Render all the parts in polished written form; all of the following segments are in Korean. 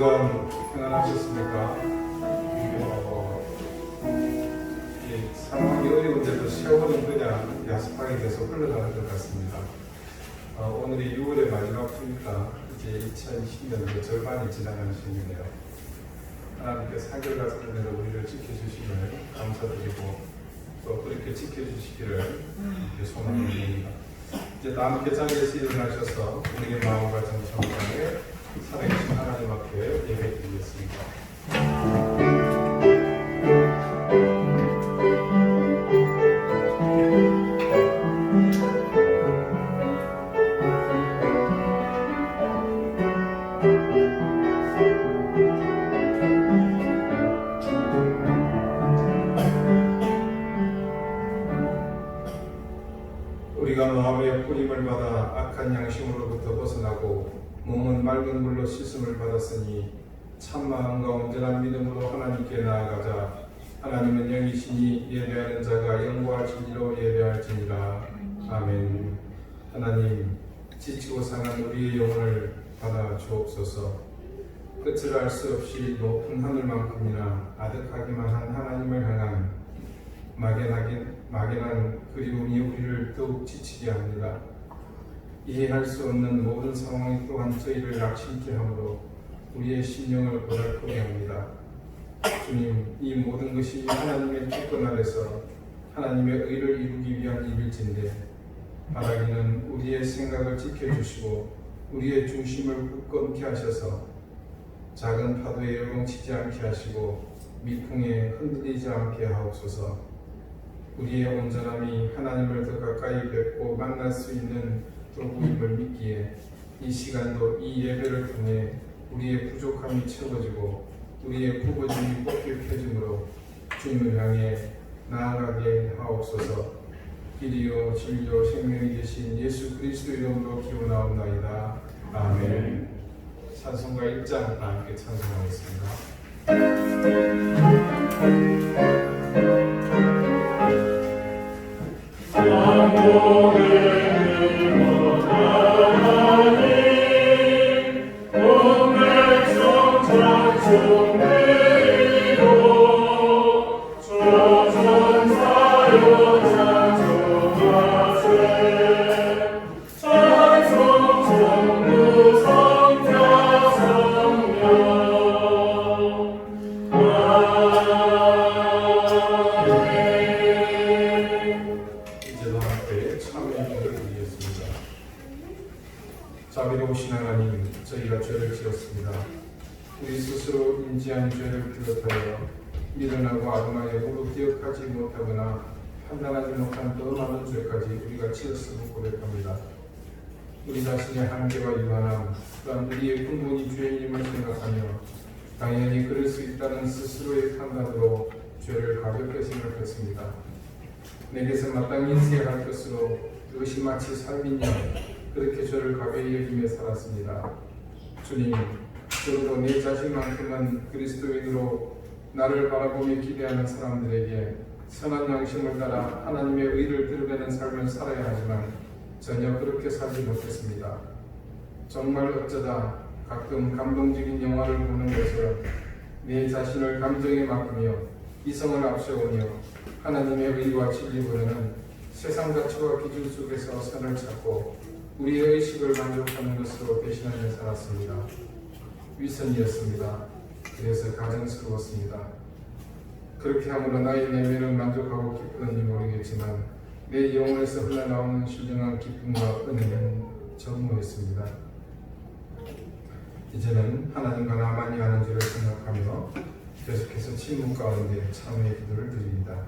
주간 평안하셨습니까? 이 상황이 어려운데도 세월은 그냥 야습하게 돼서 흘러가는 것 같습니다. 오늘이 6월의 마지막 주니까 이제 2020년도 절반이 지나가는 시기네요. 하나님께서 한결같은 은혜로 우리를 지켜주시면 감사드리고 또 그렇게 지켜주시기를 소망합니다. 이제 다음 개장에서 일어나셔서 우리의 마음과 정성을 살아계신 하나님 앞에 예배드리겠습니다. 우리가 마음의 뿌림을 받아 악한 양심으로부터 벗어나고 몸은 맑은 물로 씻음을 받았으니 참마음과 온전한 믿음으로 하나님께 나아가자. 하나님은 영이시니 예배하는 자가 영과 진리로 예배할지니라. 아멘. 하나님, 지치고 상한 우리의 영혼을 받아 주옵소서. 끝을 알 수 없이 높은 하늘만큼이나 아득하기만 한 하나님을 향한 막연한 그리움이 우리를 더욱 지치게 합니다. 이해할 수 없는 모든 상황이 또한 저희를 낙심케 하므로 우리의 심령을 고달프게 합니다. 주님, 이 모든 것이 하나님의 주권 아래서 하나님의 의를 이루기 위한 일일진데 바라기는 우리의 생각을 지켜주시고 우리의 중심을 굳건케 하셔서 작은 파도에 요동치지 않게 하시고 미풍에 흔들리지 않게 하옵소서. 우리의 온전함이 하나님을 더 가까이 뵙고 만날 수 있는 도구임을 믿기에 이 시간도 이 예배를 통해 우리의 부족함이 채워지고 우리의 굽어짐이 곱게 펴짐으로 주님을 향해 나아가게 하옵소서. 길이요 진리요 생명이 되신 예수 그리스도 이름으로 기원하옵나이다. 아멘. 찬송가 1장 함께 찬송하겠습니다. 자비로우신 하나님, 저희가 죄를 지었습니다. 우리 스스로 인지한 죄를 비롯하여 미련하고 아동하여 무릎 기억하지 못하거나 판단하지 못한 더 많은 죄까지 우리가 지었음을 고백합니다. 우리 자신의 한계와 유한함, 또한 우리의 근본이 죄인임을 생각하며 당연히 그럴 수 있다는 스스로의 판단으로 죄를 가볍게 생각했습니다. 내게서 마땅히 있어야 할 것으로 그것이 마치 삶이냐 그렇게 저를 가벼이 여기며 살았습니다. 주님, 적어도 내 자신만큼은 그리스도인으로 나를 바라보며 기대하는 사람들에게 선한 양심을 따라 하나님의 의를 드러내는 삶을 살아야 하지만 전혀 그렇게 살지 못했습니다. 정말 어쩌다 가끔 감동적인 영화를 보는 것처럼 내 자신을 감정에 맡기며 이성을 앞세우며 하나님의 의와 진리보다는 세상 가치와 기준 속에서 선을 찾고 우리의 의식을 만족하는 것으로 배신하며 살았습니다. 위선이었습니다. 그래서 가증스러웠습니다. 그렇게 함으로 나의 내면은 만족하고 기쁘는지 모르겠지만 내 영혼에서 흘러나오는 신령한 기쁨과 은혜는 전무했습니다. 이제는 하나님과 나만이 하는 죄를 생각하며 계속해서 침묵 가운데 참회의 기도를 드립니다.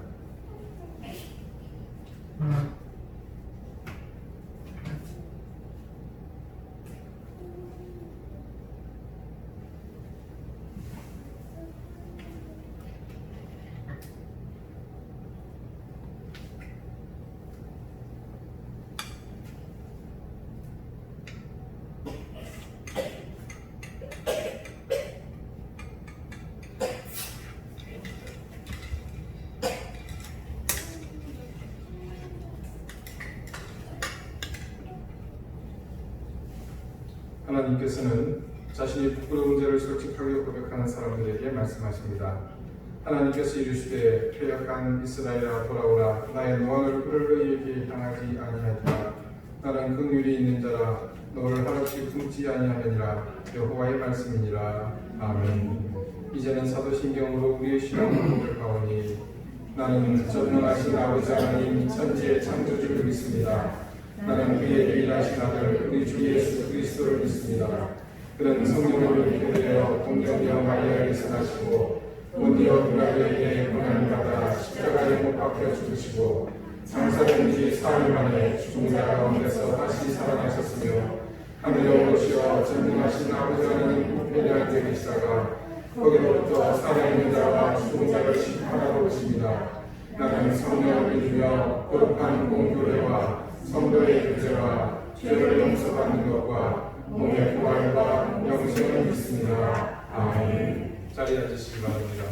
하나님께서는 자신이 부끄러운 죄를 솔직하게 고백하는 사람들에게 말씀하십니다. 하나님께서 이르시되 패역한 이스라엘아 돌아오라. 나의 노한 얼굴을 너희에게 향하지 아니하리라. 나는 긍휼이 있는 자라. 너를 한없이 품지 아니하느니라. 여호와의 말씀이니라. 아멘. 이제는 사도신경으로 우리의 신앙을 고백하오니 나는 전능하신 아버지 하나님 천지의 창조주를 믿습니다. 나는 그의 유일하신 아들 우리 주 예수 그리스도를 믿습니다. 그는 성령으로 인도되어 동정녀 마리아에게서 나시고 본디오 빌라도에게 고난을 받아 십자가에 못 박혀 죽으시고 장사된 지 사흘 만에 죽은 자 가운데서 다시 살아나셨으며 하늘에 오르시어 전능하신 아버지 하나님 우편에 앉아 계시다가 거기로부터 살아있는 자와 죽은 자를 심판하러 오십니다. 나는 성령을 믿으며 거룩한 공교회와 성도의 교제와 죄를 용서받는 것과 몸의 부활과 영생을 믿습니다. 아멘. 자리에 앉으시기 바랍니다.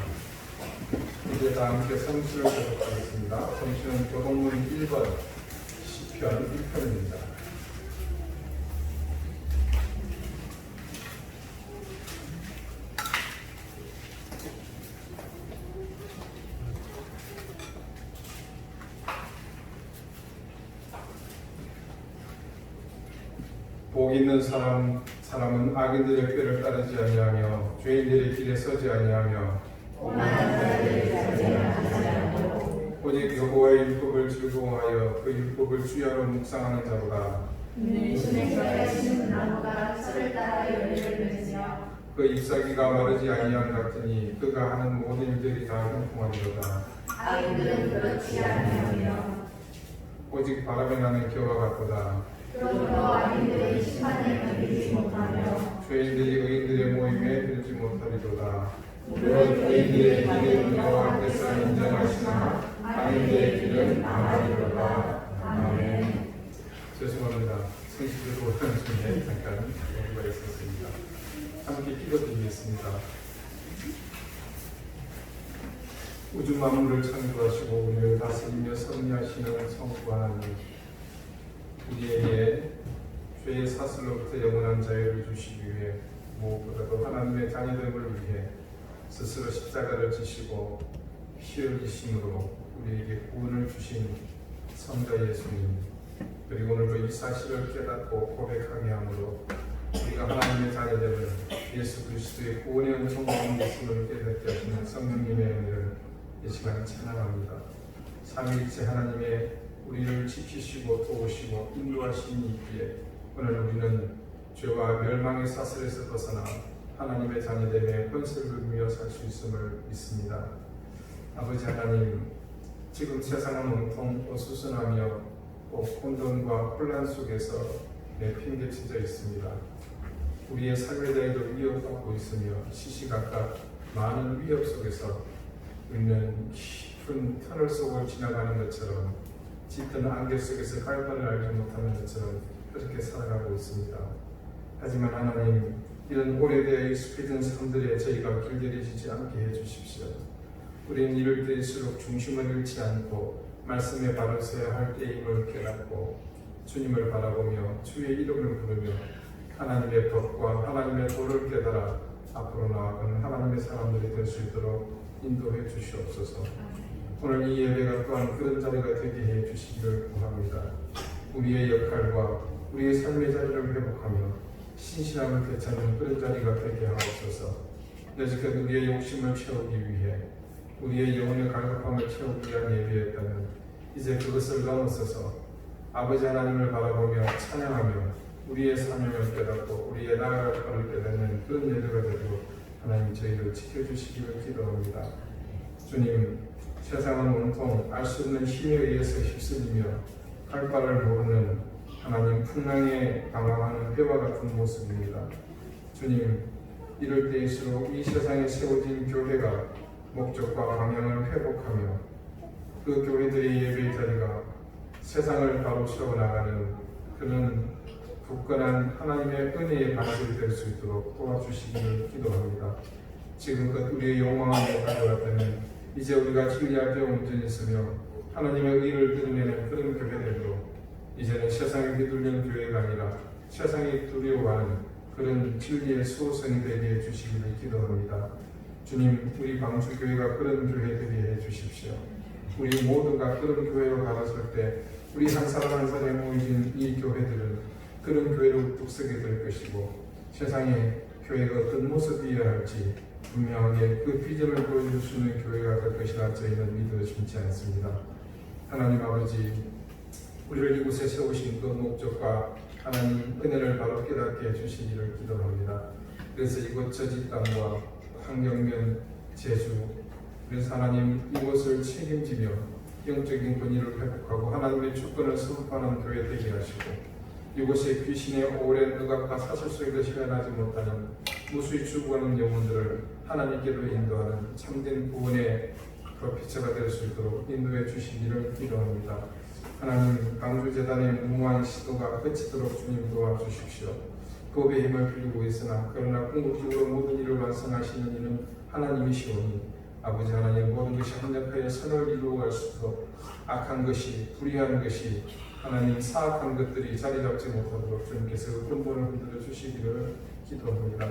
이제 다 함께 성수를 계속하겠습니다. 성수는 교동문 1번 시편 1편입니다. 복 있는 사람은 악인들의 꾀를 따르지 아니하며 죄인들의 길에 서지 아니하며 오직 여호와의 율법을 즐거워하여 그 율법을 주야로 묵상하는 자로다. 그 잎사귀가 마르지 아니함 같으니 그가 하는 모든 일들이 다 형통하리로다. 악인들은 그렇지 아니하며 오직 바람에 나는 겨와 같도다. 그러므로 악인들이 심판에 견디지 못하며 죄인들이 의인들의 모임에 들지 못하리로다. 물론 의인들의 길은 여호와께서 인정하시나 악인들의 길은 망하리로다. 아멘. 죄송합니다. 성실을 보는 중에 잠깐 여기가 있었습니다. 함께 기도드리겠습니다. 우주 만물을 창조하시고 우리를 다스리며 섭리하시는 성부 하나님, 우리에게 죄의 사슬로부터 영원한 자유를 주시기 위해 무엇보다도 하나님의 자녀됨을 위해 스스로 십자가를 지시고 피 흘리심으로 우리에게 구원을 주신 성자 예수님, 그리고 오늘도 이 사실을 깨닫고 고백하게 함으로 우리가 하나님의 자녀됨을 예수 그리스도의 구원의 은총과 말씀을 깨닫게 하시는 성령님의 은혜를 이 시간에 찬양합니다. 삼위일체 하나님의 우리를 지키시고 도우시고 인도하심이 있기에 오늘 우리는 죄와 멸망의 사슬에서 벗어나 하나님의 자녀됨의 권세를 누리며 살 수 있음을 믿습니다. 아버지 하나님, 지금 세상은 온통 어수선하며 혼돈과 혼란 속에서 내팽개쳐져 있습니다. 우리의 삶에 대해도 위협받고 있으며 시시각각 많은 위협 속에서 우리는 깊은 터널 속을 지나가는 것처럼 짙은 안개 속에서 갈바를 알지 못하는 것처럼 그렇게 살아가고 있습니다. 하지만 하나님, 이런 오래되어 익숙해진 삶들에 저희가 길들여지지 않게 해주십시오. 우리는 이럴 때일수록 중심을 잃지 않고 말씀에 바로 서야 할 때임을 깨닫고 주님을 바라보며 주의 이름을 부르며 하나님의 법과 하나님의 도를 깨달아 앞으로 나아가는 하나님의 사람들이 될 수 있도록 인도해 주시옵소서. 오늘 이 예배가 또한 그런 자리가 되게 해 주시기를 구합니다. 우리의 역할과 우리의 삶의 자리를 회복하며 신실함을 되찾는 그런 자리가 되게 하옵소서. 여지껏 우리의 욕심을 채우기 위해 우리의 영혼의 갈급함을 채우기 위한 예배였다면 이제 그것을 넘어서서 아버지 하나님을 바라보며 찬양하며 우리의 사명을 깨닫고 우리의 나아갈 바를 깨닫는 그런 예배가 되도록 하나님 저희를 지켜주시기를 기도합니다. 주님, 세상은 온통 알 수 없는 힘에 의해서 휩쓸리며 갈 바를 모르는 하나님 풍랑에 당황하는 회와 같은 모습입니다. 주님, 이럴 때일수록 이 세상에 세워진 교회가 목적과 방향을 회복하며 그 교회들의 예배의 자리가 세상을 바로 세워나가는 그런 굳건한 하나님의 은혜의 반석이 될 수 있도록 도와주시기를 기도합니다. 지금껏 우리의 영광을 가져왔다면 이제 우리가 진리 앞에 온전히 서며 하나님의 의를 드러내는 그런 교회들로 이제는 세상에 휘둘리는 교회가 아니라 세상이 두려워하는 그런 진리의 수호성이 되게 해주시기를 기도합니다. 주님, 우리 광주교회가 그런 교회 되게 해주십시오. 우리 모두가 그런 교회로 갈아설 때 우리 한 사람 한 사람에 모이진 이 교회들은 그런 교회로 뚝서게 될 것이고 세상에 교회가 어떤 모습이어야 할지 분명하게 그 비전을 보여줄 수 있는 교회가 될 것이라 저희는 믿어지지 않습니다. 하나님 아버지, 우리를 이곳에 세우신 그 목적과 하나님 은혜를 바로 깨닫게 해주시기를 기도합니다. 그래서 이곳 저지 땅과 환경면 제주, 그래서 하나님 이곳을 책임지며 영적인 권위를 회복하고 하나님의 주권을 선포하는 교회 되게 하시고 이곳에 귀신의 오랜 억압과 사슬 속에서 실현하지 못하는 무수히 죽어가는 영혼들을 하나님께로 인도하는 참된 구원의 빛체가 될 수 있도록 인도해 주시기를 기도합니다. 하나님, 광주재단의 무모한 시도가 그치도록 주님 도와주십시오. 법의 힘을 빌리고 있으나 그러나 궁극적으로 모든 일을 완성하시는 이는 하나님이시오니 아버지 하나님, 모든 것이 합력하여 선을 이루어갈 수 있도록 악한 것이, 불의한 것이, 하나님 사악한 것들이 자리 잡지 못하도록 주님께서 근본을 흔들어 주시기를 기도합니다.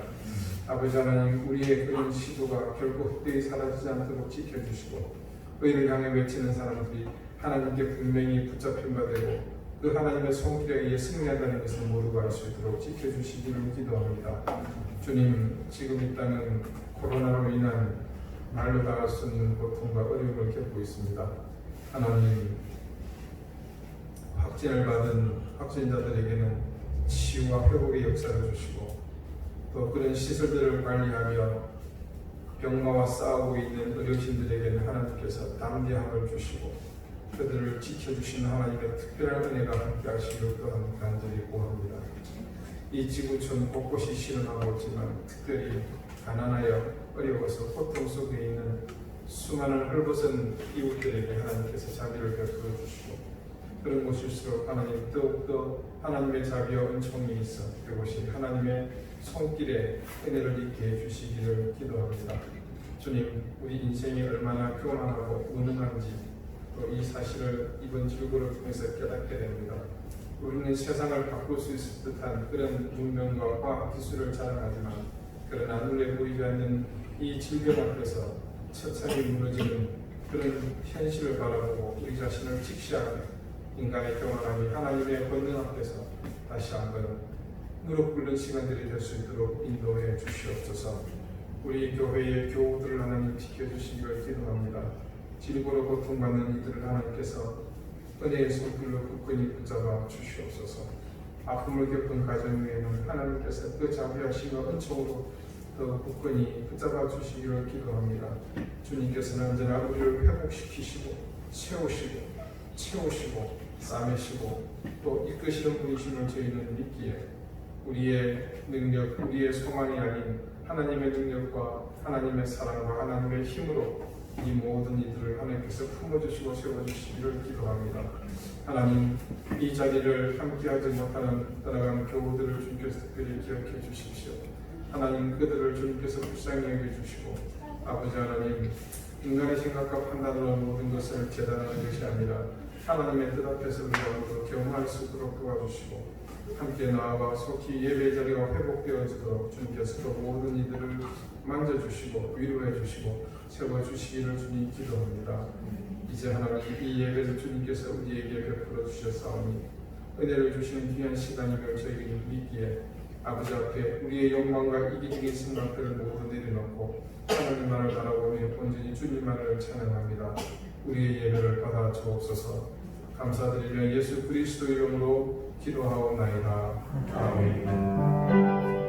아버지 하나님, 우리의 그런 시도가 결코 헛되이 사라지지 않도록 지켜주시고 의를 향해 외치는 사람들이 하나님께 분명히 붙잡힌 바 되고 그 하나님의 손길에 의해 승리한다는 것을 모두가 알 수 있도록 지켜주시기를 기도합니다. 주님, 지금 이 땅은 코로나로 인한 말로 다 할 수 없는 고통과 어려움을 겪고 있습니다. 하나님, 확진을 받은 확진자들에게는 치유와 회복의 역사를 주시고 또 그런 시설들을 관리하며 병마와 싸우고 있는 어르신들에게는 하나님께서 담대함을 주시고 그들을 지켜주시는 하나님의 특별한 은혜가 함께 하시기를 또한 간절히 구합니다. 이 지구촌 곳곳이 실현하고 있지만 특별히 가난하여 어려워서 고통 속에 있는 수많은 헐벗은 이웃들에게 하나님께서 자비를 베풀어 주시고 그런 곳일수록 하나님 더욱더 하나님의 자비와 은총이 있어 그곳이 하나님의 손길에 은혜를 입게 해주시기를 기도합니다. 주님, 우리 인생이 얼마나 교만하고 무능한지 또 이 사실을 이번 질고를 통해서 깨닫게 됩니다. 우리는 세상을 바꿀 수 있을 듯한 그런 문명과 과학 기술을 자랑하지만 그러나 눈에 보이지 않는 이 질병 앞에서 처참히 무너지는 그런 현실을 바라보고 우리 자신을 직시하는 인간의 교만함이 하나님의 권능 앞에서 다시 한번 무릎 꿇는 시간들이 될 수 있도록 인도해 주시옵소서. 우리 교회의 교우들을 하나님 지켜주시기를 기도합니다. 질고로 고통받는 이들을 하나님께서 은혜의 손길로 굳건히 붙잡아 주시옵소서. 아픔을 겪은 가정 위에는 하나님께서 그 자비하심과 은총으로 더 굳건히 붙잡아 주시기를 기도합니다. 주님께서는 언제나 우리를 회복시키시고 채우시고 싸매시고 또 이끄시는 분이심을 저희는 믿기에 우리의 능력, 우리의 소망이 아닌 하나님의 능력과 하나님의 사랑과 하나님의 힘으로 이 모든 이들을 하나님께서 품어주시고 세워주시기를 기도합니다. 하나님, 이 자리를 함께하지 못하는 떠나간 교우들을 주님께서 특별히 기억해 주십시오. 하나님, 그들을 주님께서 불쌍히 여겨주시고 아버지 하나님, 인간의 생각과 판단으로 모든 것을 재단하는 것이 아니라 하나님의 뜻 앞에서 우리가 경험할 수 있도록 도와주시고 함께 나아가 속히 예배 자리가 회복되어지도록 주님께서 모든 이들을 만져주시고 위로해주시고 세워주시기를 주님 기도합니다. 이제 하나님 이 예배를 주님께서 우리에게 베풀어 주셨사오니 은혜를 주시는 귀한 시간임을 저희는 믿기에 아버지 앞에 우리의 욕망과 이기적인 생각들을 모두 내려놓고 하나님만을 바라보며 온전히 주님만을 찬양합니다. 우리의 예배를 받아 주옵소서. 감사드리며 예수 그리스도 이름으로 기도하옵나이다. 아멘.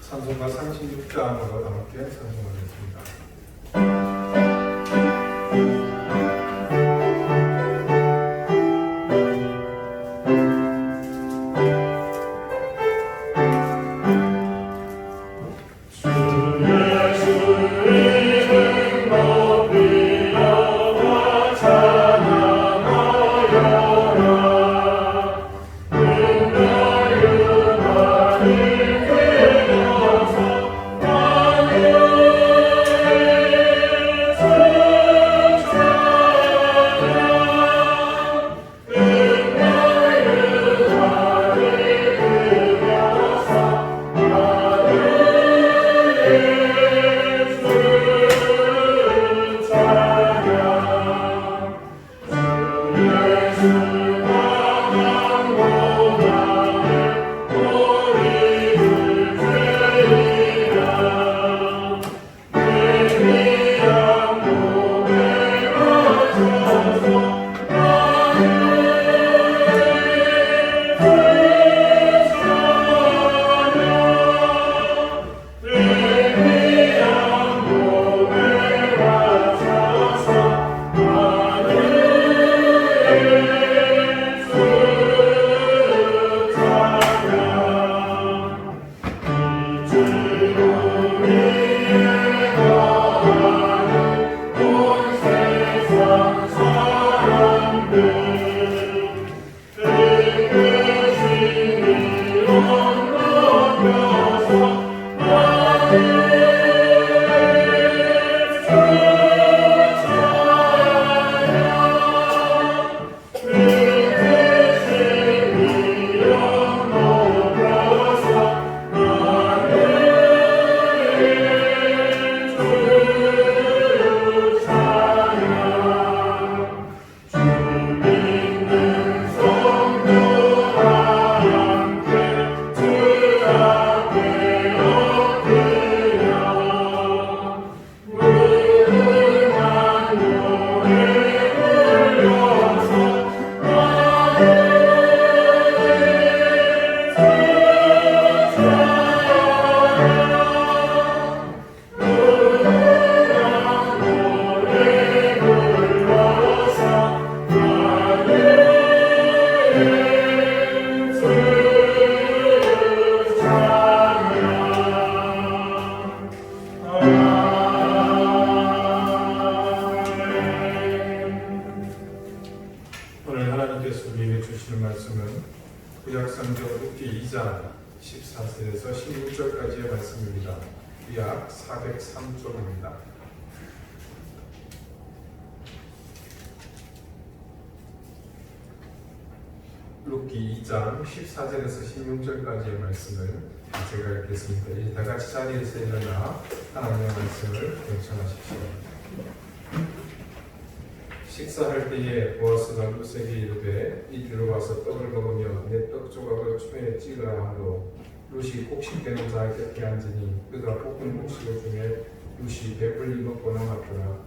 찬송가 36장으로 함께 찬송하겠습니다. 주의 성경 룻기 2장 14절에서 16절까지의 말씀입니다. 약 403쪽입니다. 룻기 2장 14절에서 16절까지의 말씀을 제가 읽겠습니다. 이제 다 같이 자리에서 일어나 하나님의 말씀을 경청하십시오. 식사할 때에 보아스가 룻에게 이르되 이리로 와서 떡을 먹으며 내 떡 조각을 초에 찍으라 하므로 룻이 곡식되는 자 곁에 앉으니 그가 볶은 곡식을 주매 룻이 배불리 먹고 남았더라.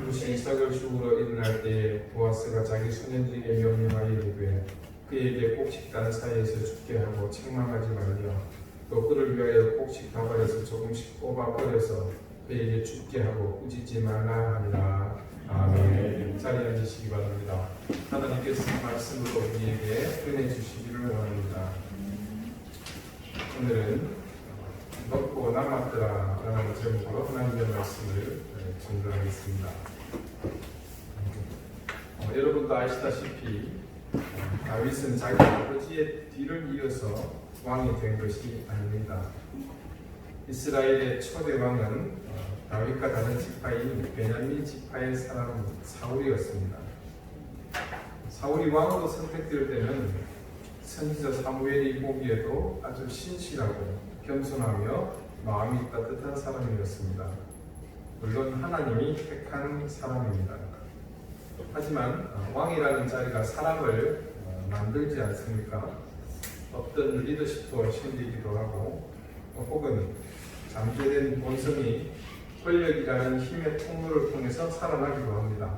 룻이 이삭을 죽으러 일어날 때에 보아스가 자기 소년들에게 명령하여 이르되 그에게 곡식 단 사이에서 죽게 하고 책망하지 말며 또 그를 위하여 곡식 가발에서 조금씩 뽑아 버려서 그에게 죽게 하고 꾸짖지 말라 하니라. 아멘. 자리에 앉으시기 바랍니다. 하나님께서 말씀으로 우리에게 은혜 주시기를 원합니다. 오늘은 먹고 남았더라 라는 제목으로 하나님의 말씀을 전달하겠습니다. 여러분도 아시다시피 다윗은 자기 아버지의 뒤를 이어서 왕이 된 것이 아닙니다. 이스라엘의 초대 왕은 다윗과 다른 지파인 베냐민 지파의 사람 사울이었습니다. 사울이 왕으로 선택될 때는 선지자 사무엘이 보기에도 아주 신실하고 겸손하며 마음이 따뜻한 사람이었습니다. 물론 하나님이 택한 사람입니다. 하지만 왕이라는 자리가 사람을 만들지 않습니까? 어떤 리더십도 생기기도 하고 혹은 잠재된 본성이 권력이라는 힘의 통로를 통해서 살아나기도 합니다.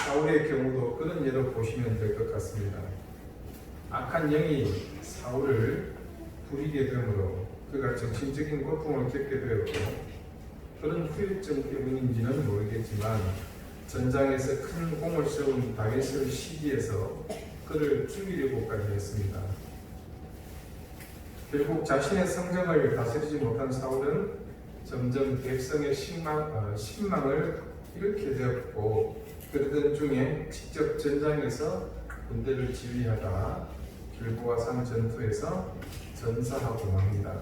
사울의 경우도 그런 예로 보시면 될 것 같습니다. 악한 영이 사울을 부리게 되므로 그가 정신적인 고통을 겪게 되었고 그런 후유증 때문인지는 모르겠지만 전장에서 큰 공을 세운 다윗을 시기해서 그를 죽이려고까지 했습니다. 결국 자신의 성정을 다스리지 못한 사울은 점점 백성의 신망을 잃게 되었고 그러던 중에 직접 전장에서 군대를 지휘하다 길보아산 전투에서 전사하고 맙니다.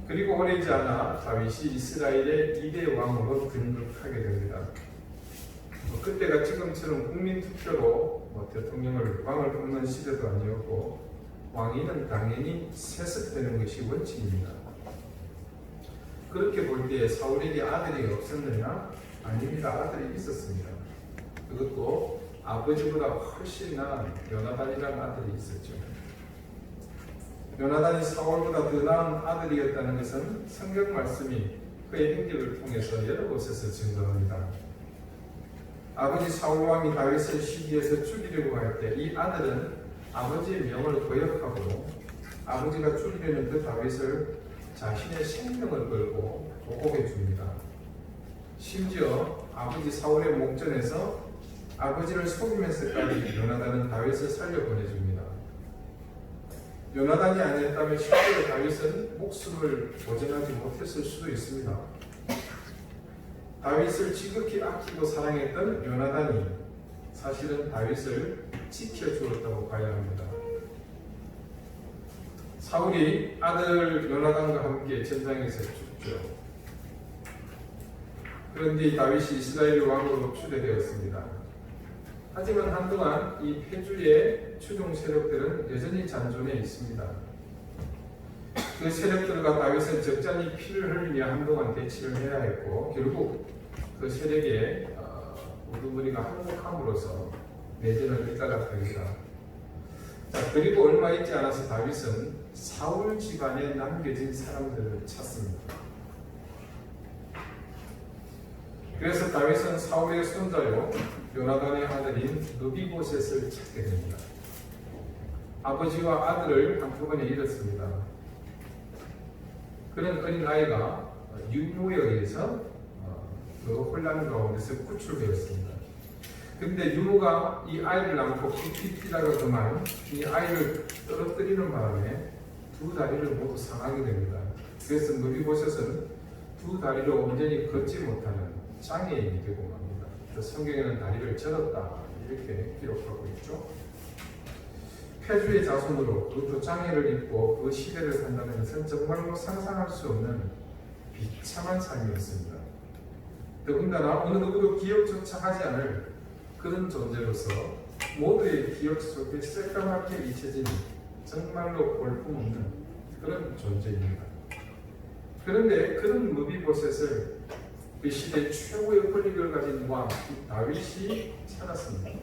그리고 오래지 않아 다윗이 이스라엘의 2대 왕으로 등극하게 됩니다. 그때가 지금처럼 국민투표로 대통령을 왕을 뽑는 시대도 아니었고 왕위는 당연히 세습되는 것이 원칙입니다. 그렇게 볼 때 사울에게 아들이 없었느냐? 아닙니다. 아들이 있었습니다. 그것도 아버지보다 훨씬 나은 요나단이라는 아들이 있었죠. 요나단이 사울보다 더 나은 아들이었다는 것은 성경 말씀이 그의 행적을 통해서 여러 곳에서 증거합니다. 아버지 사울왕이 다윗을 시기해서 죽이려고 할 때 이 아들은 아버지의 명을 거역하고 아버지가 죽이려는 그 다윗을 자신의 생명을 걸고 보호해 줍니다. 심지어 아버지 사울의 목전에서 아버지를 속이면서까지 요나단은 다윗을 살려보내줍니다. 요나단이 아니었다면 실제로 다윗은 목숨을 보존하지 못했을 수도 있습니다. 다윗을 지극히 아끼고 사랑했던 요나단이 사실은 다윗을 지켜주었다고 봐야 합니다. 사울이 아들 요나단과 함께 전장에서 죽죠. 그런데 다윗이 이스라엘 왕으로 추대되었습니다. 하지만 한동안 이 패주의 추종 세력들은 여전히 잔존해 있습니다. 그 세력들과 다윗은 적잖이 피를 흘리며 한동안 대치를 해야 했고 결국 그 세력의 우두머리가 항복함으로써 내전을 이끌어갑니다. 그리고 얼마 있지 않아서 다윗은 사울 집안에 남겨진 사람들을 찾습니다. 그래서 다윗은 사울의 손자요 요나단의 아들인 느비보셋을 찾게 됩니다. 아버지와 아들을 한꺼번에 잃었습니다. 그런 어린 아이가 유모에 의해서 그 혼란 가운데서 구출되었습니다. 근데 유모가 이 아이를 안고 깊이 뛰다가 그만 이 아이를 떨어뜨리는 바람에 두 다리를 모두 상하게 됩니다. 그래서 느비보셋은 두 다리로 온전히 걷지 못하는 장애인이 되고 맙니다. 성경에는 다리를 절었다 이렇게 기록하고 있죠. 태주의 자손으로 그것도 장애를 입고 그 시대를 산다는 것은 정말로 상상할 수 없는 비참한 삶이었습니다. 더군다나 어느 누구도 기억조차 하지 않을 그런 존재로서 모두의 기억 속에 새까맣게 잊혀진 정말로 볼품없는 그런 존재입니다. 그런데 그런 무비보셋을 그 시대 최고의 권력을 가진 왕 다윗이 찾았습니다.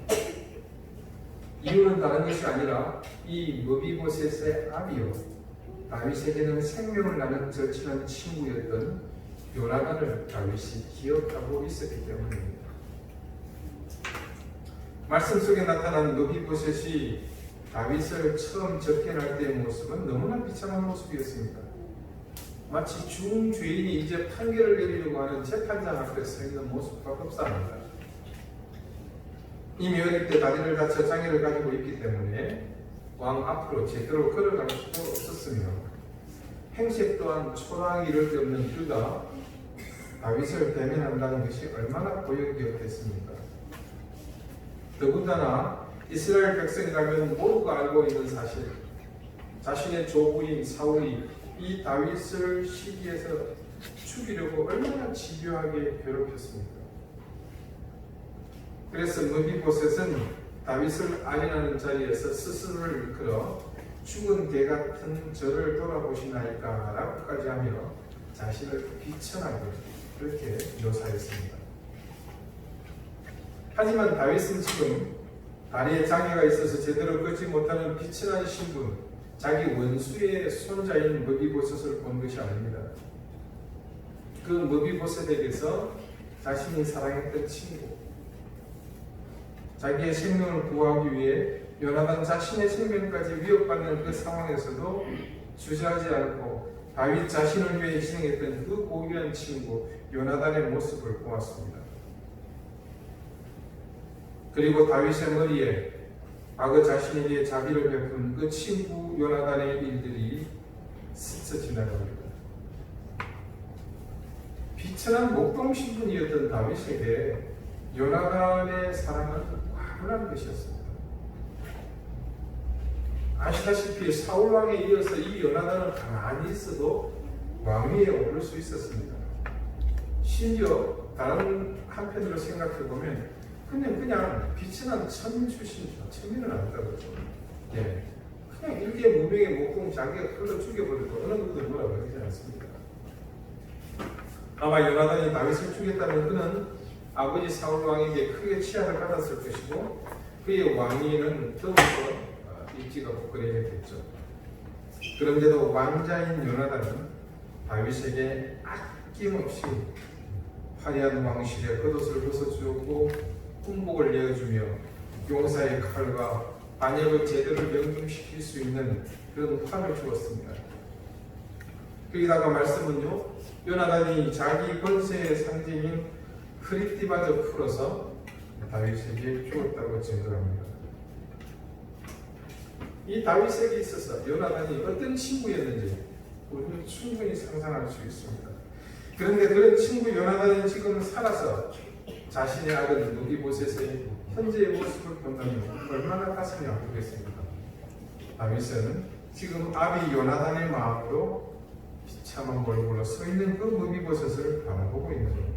이유는 다른 것이 아니라 이 무비보셋의 아비요 다윗에게는 생명을 나는 절친한 친구였던 요나단을 다윗이 기억하고 있었기 때문입니다. 말씀 속에 나타난 무비보셋이 다윗을 처음 접견할 때의 모습은 너무나 비참한 모습이었습니다. 마치 죽은 죄인이 이제 판결을 내리려고 하는 재판장 앞에 서 있는 모습과 흡사합니다. 이미 어릴 때 다리를 다쳐 장애를 가지고 있기 때문에 왕 앞으로 제대로 걸어갈 수도 없었으며 행색 또한 초라하기 이를 데 없는 그가 다윗을 대면한다는 것이 얼마나 고역이었겠습니까? 더군다나 이스라엘 백성이라면 모두가 알고 있는 사실, 자신의 조부인 사울이 이 다윗을 시기에서 죽이려고 얼마나 집요하게 괴롭혔습니까? 그래서 무비보셋은 다윗을 알인하는 자리에서 스스로를 이끌어 죽은 개 같은 저를 돌아보시나이까 라고까지 하며 자신을 비천하게 그렇게 묘사했습니다. 하지만 다윗은 지금 다리에 장애가 있어서 제대로 걷지 못하는 비천한 신분, 자기 원수의 손자인 무비보셋을 본 것이 아닙니다. 그 무비보셋에게서 자신이 사랑했던 친구, 자기의 생명을 구하기 위해 요나단 자신의 생명까지 위협받는 그 상황에서도 주저하지 않고 다윗 자신을 위해 희생했던 그 고귀한 친구 요나단의 모습을 보았습니다. 그리고 다윗의 머리에 과거 자신에게 자비를 베푼 그 친구 요나단의 일들이 스쳐 지나갑니다. 비천한 목동 신분이었던 다윗에게 요나단의 사랑은 과분한 것이었습니다. 아시다시피 사울 왕에 이어서 이 요나단은 가만히 있어도 왕위에 오를 수 있었습니다. 심지어 다른 한편으로 생각해 보면 그냥 비천한 천민 출신이죠. 천민은 아니다고. 예. 그냥 일개 무명의 목공 자기가 흘러 죽여버리고 어느 누구도 뭐라고 하지 않습니다. 아마 요나단이 다윗을 죽였다면 그는 아버지 사울 왕에게 크게 치하를 받았을 것이고 그의 왕위는 더욱더 입지가 부끄러졌겠죠. 그런데도 왕자인 요나단은 다윗에게 아낌없이 화려한 왕실의 겉옷을 벗어주었고 군복을 내어주며 용사의 칼과 반역을 제대로 명중시킬 수 있는 그런 활을 주었습니다. 거기다가 말씀은요, 요나단이 자기 권세의 상징인 크리띠마저 풀어서 다윗에게 주었다고 증거합니다. 이 다윗에게 있어서 요나단이 어떤 친구였는지 우리는 충분히 상상할 수 있습니다. 그런데 그런 친구 요나단이 지금 살아서 자신의 아들 무비보셋의 현재의 모습을 본다면 얼마나 가슴이 아프겠습니까? 다윗은 지금 아비 요나단의 마음으로 비참한 얼굴로 서 있는 그 무비보셋을 바라보고 있는 겁니다.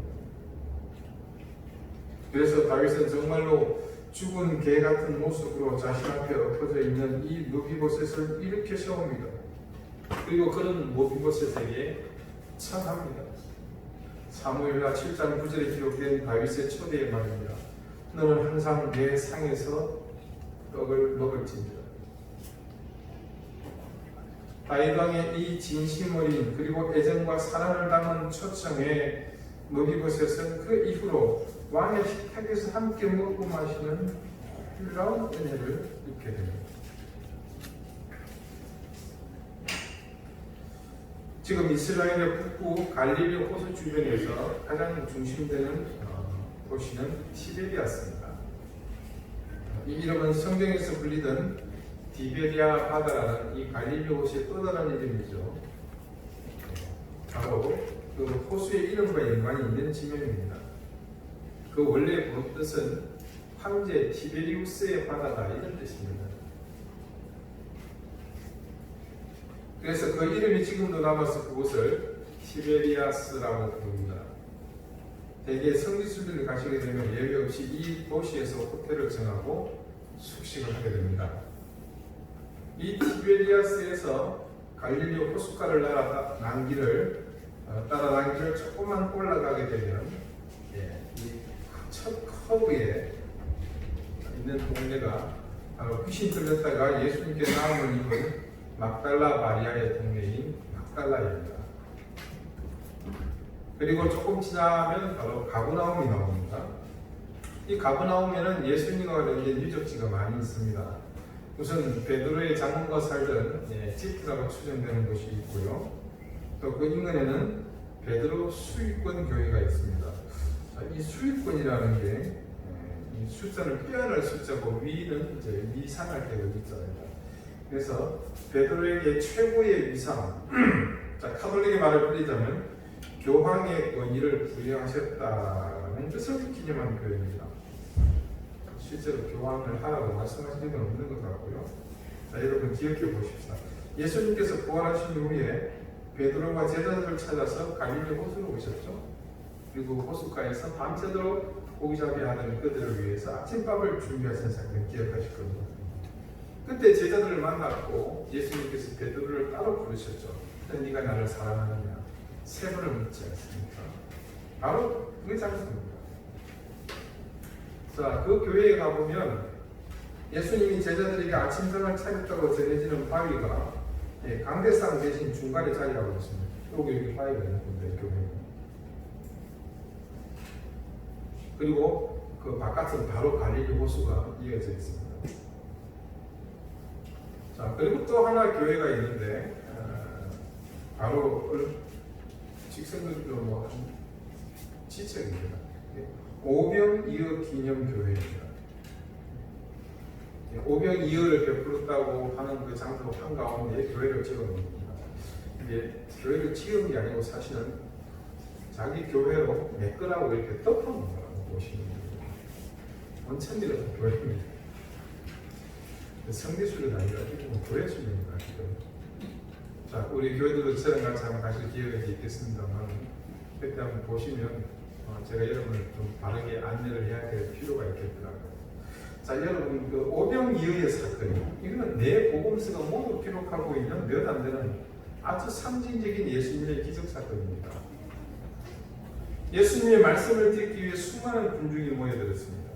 그래서 다윗은 정말로 죽은 개 같은 모습으로 자신 앞에 엎어져 있는 이 무비보셋을 일으켜 세웁니다. 그리고 그는 무비보셋에게 청합니다. 사무엘하 7장 9절에 기록된 다윗의 초대의 말입니다. 너는 항상 내 상에서 떡을 먹을지니라. 다윗 왕의 이 진심 어린 그리고 애정과 사랑을 담은 초청에 무비보셋은 그 이후로 왕의 식탁에서 함께 먹고 마시는 놀라운 은혜를 입게 됩니다. 지금 이스라엘의 북부 갈릴리 호수 주변에서 가장 중심되는 도시는 티베리아스입니다. 이 이름은 성경에서 불리던 디베리아 바다라는 이 갈릴리 호수의 또 다른 이름이죠. 바로 그 호수의 이름과 연관이 있는 지명입니다. 그 원래 본 뜻은 황제 티베리우스의 바다다 이런 뜻입니다. 그래서 그 이름이 지금도 남아서 그곳을 티베리아스라고 부릅니다. 대개 성지순례를 가시게 되면 예외 없이 이 도시에서 호텔을 정하고 숙식을 하게 됩니다. 이 티베리아스에서 갈릴리 호숫가를 따라 길을 조금만 올라가게 되면 이 첫 커브에 있는 동네가 바로 귀신 들렸다가 예수님께 나음을 입은 막달라 마리아의 동네인 막달라입니다. 그리고 조금 지나면 바로 가브나움이 나옵니다. 이 가브나움에는 예수님과 관련된 유적지가 많이 있습니다. 우선 베드로의 장군과 살던 지프라고 추정되는 곳이 있고요. 또 그 인근에는 베드로 수익권 교회가 있습니다. 이 수익권이라는 게 이 숫자는 빼어날 숫자고 위는 이제 위상할 때가 있잖아요. 그래서 베드로에게 최고의 위상, 자 카톨릭의 말을 빌리자면 교황의 권위를 부여하셨다는 뜻을 기념하는 교회입니다. 실제로 교황을 하라고 말씀하신 적은 없는 것 같고요. 자, 여러분 기억해 보십시다. 예수님께서 부활하신 후에 베드로와 제자들을 찾아서 갈릴리 호수로 오셨죠. 그리고 호숫가에서 밤새도록 고기잡이 하는 그들을 위해서 아침밥을 준비하신 사건 기억하실 겁니다. 그때 제자들을 만났고 예수님께서 베드로를 따로 부르셨죠. 네가 나를 사랑하느냐? 세 번을 묻지 않습니까? 바로 그게 장소입니다. 자, 그 교회에 가보면 예수님이 제자들에게 아침상을 차렸다고 전해지는 바위가 강대상 대신 중간에 자리하고 있습니다. 여기 바위가 있는 건데 교회는. 그리고 그 바깥은 바로 갈릴리 호수가 이어져 있습니다. 자, 그리고 또 하나 교회가 있는데 바로 직선으로 뭐 지책입니다. 오병이어 기념교회입니다. 오병이어를 베풀었다고 하는 그 장소 한가운데 교회를 지어놓습니다. 이게 교회를 지은 게 아니고 사실은 자기 교회로 메꾸라고 이렇게 덮어놓은 거라고 보시면 됩니다. 원천이라는 교회입니다. 성대수련 아니라 교회 수련입니다. 자, 우리 교회들도 저랑 같이 한번 가실 기회가 있겠습니다만 그때 한번 보시면 제가 여러분을 좀 바르게 안내를 해야 될 필요가 있겠더라고요. 자, 여러분 그 오병이어의 사건이 이거는 내 복음서가 모두 기록하고 있는 몇 안 되는 아주 상징적인 예수님의 기적 사건입니다. 예수님의 말씀을 듣기 위해 수많은 군중이 모여들었습니다.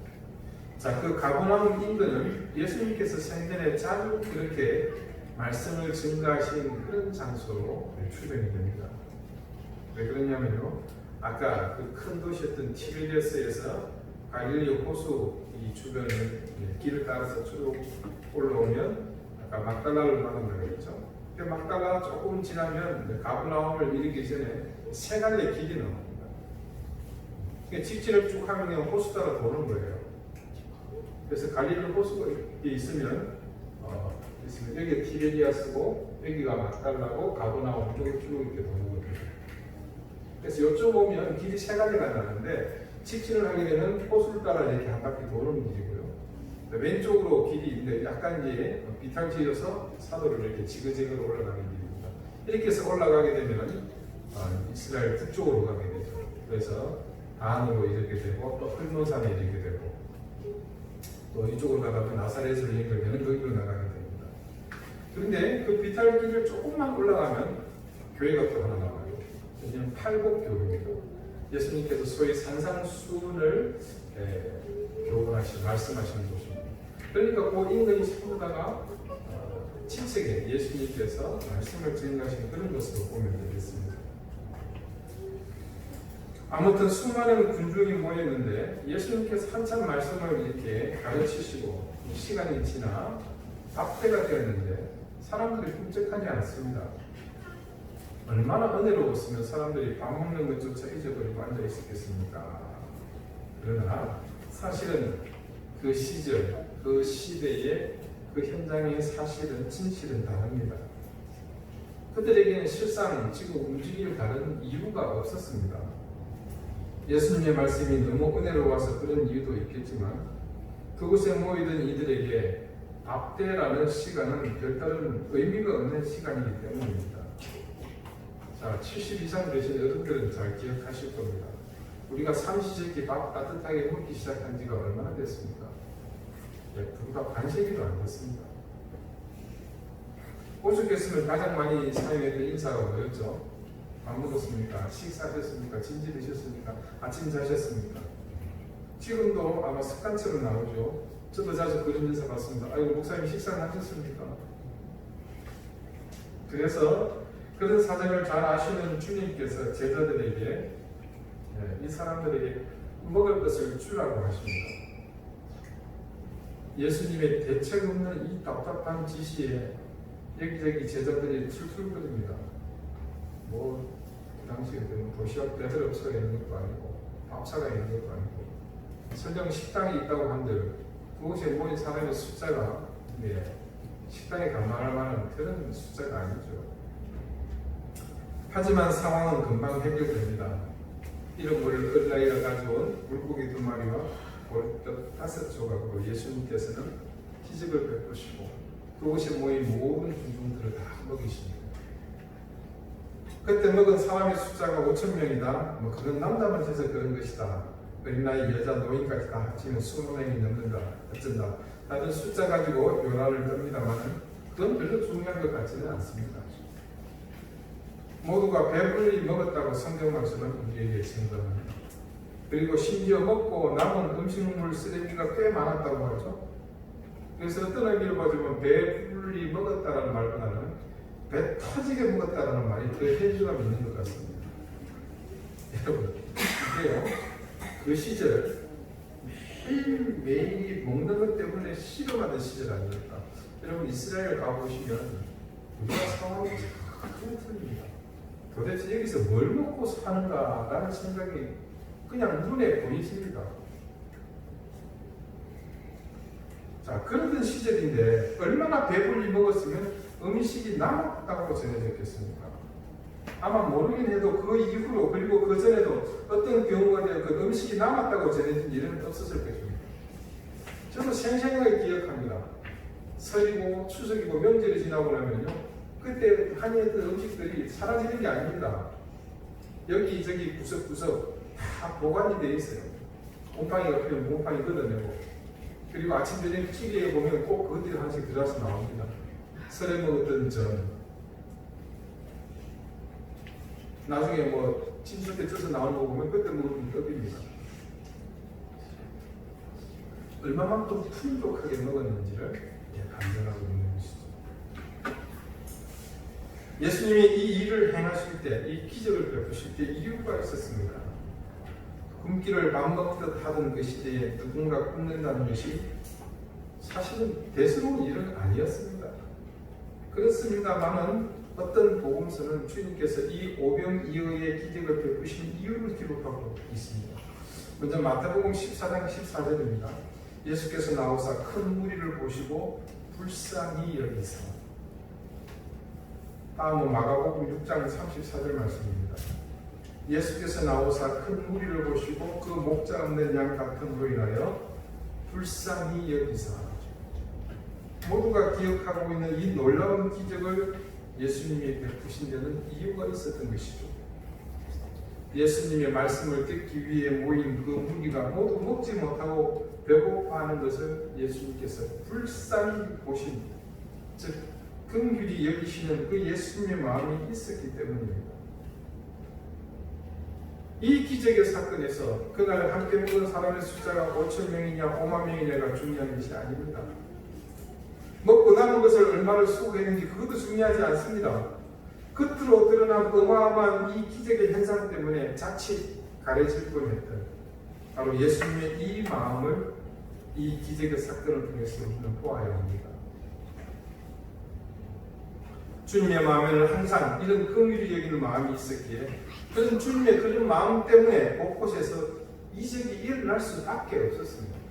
자, 그 가버나움 인근은 예수님께서 생전에 자주 그렇게 말씀을 증가하신 그런 장소로 추정이 됩니다. 왜 그러냐면요, 아까 그 큰 도시였던 티베리아스에서 갈릴리 호수 이 주변을 길을 따라서 쭉 올라오면 아까 막달라를 만난다고 했죠. 그 막달라 조금 지나면 가브나움을 이르기 전에 세 갈래 길이 나옵니다. 직진을 쭉 하면 그냥 호수 따라 도는 거예요. 그래서 갈릴리 호수가 있으면 여기 티베리아스고 여기가 막달라고 가브나움 쪽에 쭉 이렇게 도는 거예요. 그래서 이쪽 오면 길이 세 가지가 나는데 직진을 하게 되면 호수를 따라 이렇게 한 바퀴 도는 길이고요. 왼쪽으로 길이 약간 이제 비탈지어서 사도를 이렇게 지그재그로 올라가는 길입니다. 이렇게 해서 올라가게 되면 이스라엘 북쪽으로 가게 되죠. 그래서 단으로 이렇게 되고 또 흑노산에 이렇게 되고 또 이쪽으로 나가면 나사렛으로 연결되는 거기로 나가게 됩니다. 그런데 그 비탈길을 조금만 올라가면 교회가 또 하나 나와요. 여기는 팔복교회입니다. 예수님께서 소위 산상수훈을 말씀하시는 곳입니다. 그러니까 그 인근이 전부 다가 친척에 예수님께서 말씀을 증가하시는 그런 것으로 보면 되겠습니다. 아무튼 수많은 군중이 모였는데 예수님께서 한참 말씀을 이렇게 가르치시고 시간이 지나 앞때가 되었는데 사람들이 끔찍하지 않습니다. 얼마나 은혜로웠으면 사람들이 밥 먹는 것조차 잊어버리고 앉아 있었겠습니까? 그러나 사실은 그 시절, 그 시대의 그 현장의 사실은 진실은 다릅니다. 그들에게는 실상 지금 움직일 다른 이유가 없었습니다. 예수님의 말씀이 너무 은혜로워서 그런 이유도 있겠지만 그곳에 모이던 이들에게 밥때라는 시간은 별다른 의미가 없는 시간이기 때문입니다. 자, 70 이상 되신 어른들은 잘 기억하실 겁니다. 우리가 삼시세끼 밥 따뜻하게 먹기 시작한 지가 얼마나 됐습니까? 네, 불과 반세기도 안 됐습니다. 오죽했으면 가장 많이 사용했던 인사가 뭐였죠? 밥 먹었습니까? 식사하셨습니까? 진지 드셨습니까? 아침 자셨습니까? 지금도 아마 습관처럼 나오죠. 저도 자주 그런 인사 받습니다. 아이고, 목사님 식사는 하셨습니까? 그래서 그런 사정을 잘 아시는 주님께서 제자들에게, 이 사람들에게 먹을 것을 주라고 하십니다. 예수님의 대책 없는 이 답답한 지시에 여기저기 제자들이 출출거립니다. 그 당시에 도시락 배달업소가 있는 것도 아니고 밥차가 있는 것도 아니고 설령 식당이 있다고 한들 그곳에 모인 사람의 숫자가 식당에 감당할 만한 그런 숫자가 아니죠. 하지만 상황은 금방 해결됩니다. 이름을 을라이가 가져온 물고기 2마리와 볼떡 5조각으로 예수님께서는 기적을 베푸시고 그곳에 모인 모든 군중들을 다 먹이십니다. 그때 먹은 사람의 숫자가 5,000명이다. 그건 남자만 해서 그런 것이다. 어린아이, 여자, 노인까지 다 합치면 20명이 넘는다. 어쩐다. 다들 숫자 가지고 요란을 떱니다만 그건 별로 중요한 것 같지는 않습니다. 모두가 배불리 먹었다고 성경 말씀은 우리에게 증거합니다. 그리고 심지어 먹고 남은 음식물 쓰레기가 꽤 많았다고 하죠. 그래서 어떤 의미로 보자면 배불리 먹었다라는 말보다는 배 터지게 먹었다라는 말이 더 현실감이 있는 것 같습니다. 여러분, 이게요, 그 시절 매일매일이 먹는 것 때문에 씨름하던 시절 아닙니까? 여러분, 이스라엘 가보시면 우리가 상황이 참 틀립니다. 도대체 여기서 뭘 먹고 사는가라는 생각이 그냥 눈에 보이십니다. 자, 그러던 시절인데 얼마나 배불리 먹었으면 음식이 남았다고 전해졌겠습니까? 아마 모르긴 해도 그 이후로 그리고 그 전에도 어떤 경우가 되어 그 음식이 남았다고 전해진 일은 없었을 것입니다. 저도 생생하게 기억합니다. 설이고 추석이고 명절이 지나고 나면요, 그때 한해했던 음식들이 사라지는 게 아닙니다. 여기저기 구석구석 다 보관이 되어 있어요. 곰팡이가 필요하면 곰팡이 걷어내고, 그리고 아침 저녁 찌개에 보면 꼭 그것들이 하나씩 들어가서 나옵니다. 설에 먹었던 전, 나중에 찜질 때 쪄서 나오는 거 보면 그때 먹었던 떡입니다. 얼마만큼 풍족하게 먹었는지를 감정하고 있는 것이죠. 예수님이 이 일을 행하실 때, 이 기적을 베푸실 때 이유가 있었습니다. 굶기를 밥 먹듯 하던 그 시대에 누군가 굶는다는 것이 사실은 대수로운 일은 아니었습니다. 그렇습니다만은 어떤 복음서는 주님께서 이 오병이어의 기적을 베푸신 이유를 기록하고 있습니다. 먼저 마태복음 14장 14절입니다. 예수께서 나오사 큰 무리를 보시고 불쌍히 여기사. 다음은 마가복음 6장 34절 말씀입니다. 예수께서 나오사 큰 무리를 보시고 그 목자 없는 양 같음으로 인하여 불쌍히 여기사. 모두가 기억하고 있는 이 놀라운 기적을 예수님이 베푸신 데는 이유가 있었던 것이죠. 예수님의 말씀을 듣기 위해 모인 그 무리가 모두 먹지 못하고 배고파하는 것을 예수님께서 불쌍히 보신, 즉 긍휼히 여기시는 그 예수님의 마음이 있었기 때문입니다. 이 기적의 사건에서 그날 함께 먹은 사람의 숫자가 5,000명이냐 5만 명이냐가 중요한 것이 아닙니다. 먹고 남은 것을 얼마를 수고했는지 그것도 중요하지 않습니다. 겉으로 드러난 어마어마한 이 기적의 현상 때문에 자칫 가려질 뻔했던 바로 예수님의 이 마음을 이 기적의 사건을 통해서 우리는 보아야 합니다. 주님의 마음에는 항상 이런 긍휼히 여기는 마음이 있었기에 그런 주님의 그런 마음 때문에 곳곳에서 이적이 일어날 수밖에 없었습니다.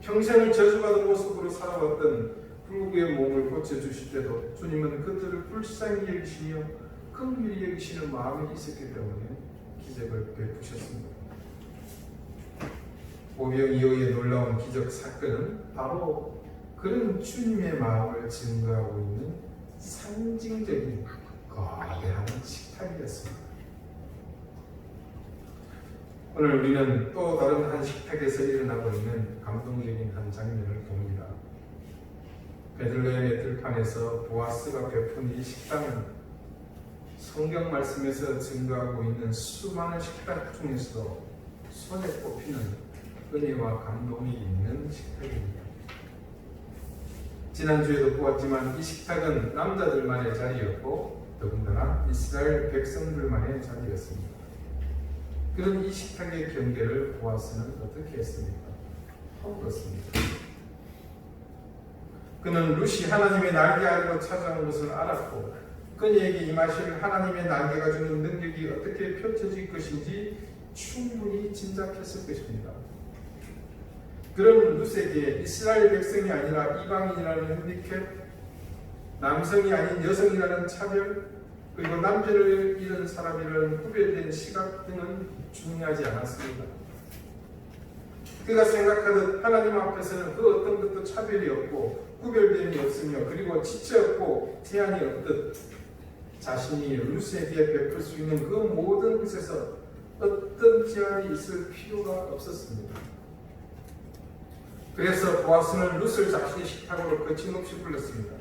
평생을 저주받은 모습으로 살아왔던 불구의 몸을 고쳐주실 때도 주님은 그들을 불쌍히 여기시며 긍휼히 여기시는 마음이 있었기 때문에 기적을 베푸셨습니다. 보병 이후의 놀라운 기적 사건은 바로 그런 주님의 마음을 증거하고 있는 상징적인 거대한 식탁이었습니다. 오늘 우리는 또 다른 한 식탁에서 일어나고 있는 감동적인 한 장면을 봅니다. 베들레헴의 들판에서 보아스가 베푼 이 식당은 성경 말씀에서 증거하고 있는 수많은 식탁 중에서도 손에 꼽히는 은혜와 감동이 있는 식탁입니다. 지난주에도 보았지만 이 식탁은 남자들만의 자리였고 더군다나 이스라엘 백성들만의 자리였습니다. 그런 이 식탁의 경계를 보아스는 어떻게 했습니까? 허물었습니다. 그는 룻이 하나님의 날개 아래로 찾아온 것을 알았고 그녀에게 임하실 하나님의 날개가 주는 능력이 어떻게 펼쳐질 것인지 충분히 짐작했을 것입니다. 그런 룻에게 이스라엘 백성이 아니라 이방인이라는 핸디캡, 남성이 아닌 여성이라는 차별, 그리고 남편을 잃은 사람이라는 구별된 시각 등은 중요하지 않았습니다. 그가 생각하듯 하나님 앞에서는 그 어떤 것도 차별이 없고 구별됨이 없으며 그리고 지체없고 제한이 없듯 자신이 룻에게 베풀 수 있는 그 모든 것에서 어떤 제한이 있을 필요가 없었습니다. 그래서 보아스는 룻을 자신의 식탁으로 거침없이 불렀습니다.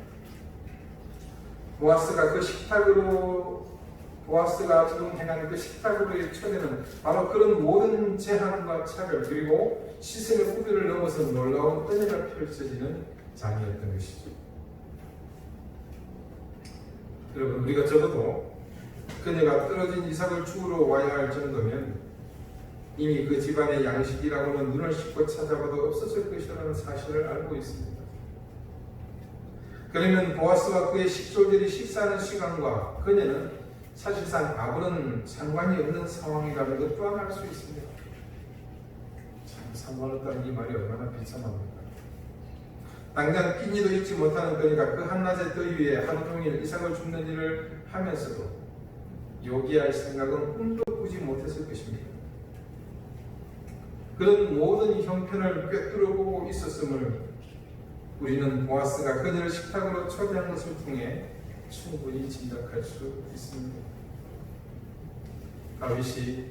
보아스가 지금 행하는 그 식탁으로의 초대는 바로 그런 모든 제한과 차별 그리고 시선의 구별을 넘어서 놀라운 은혜가 펼쳐지는 장이었던 것이죠. 여러분, 우리가 적어도 그녀가 떨어진 이삭을 주우러 와야 할 정도면 이미 그 집안의 양식이라고는 눈을 씻고 찾아봐도 없었을 것이라는 사실을 알고 있습니다. 그러면 보아스와 그의 식솔들이 식사하는 시간과 그녀는 사실상 아무런 상관이 없는 상황이라는 것 또한 알 수 있습니다. 참 상관없다는 이 말이 얼마나 비참합니까? 당장 끼니도 잊지 못하는 그녀가 그 한낮의 더위에 하루 종일 이삭을 줍는 일을 하면서도 요기할 생각은 꿈도 꾸지 못했을 것입니다. 그런 모든 형편을 꿰뚫어보고 있었음을 우리는 보아스가 그녀를 식탁으로 초대한 것을 통해 충분히 짐작할 수 있습니다. 다윗이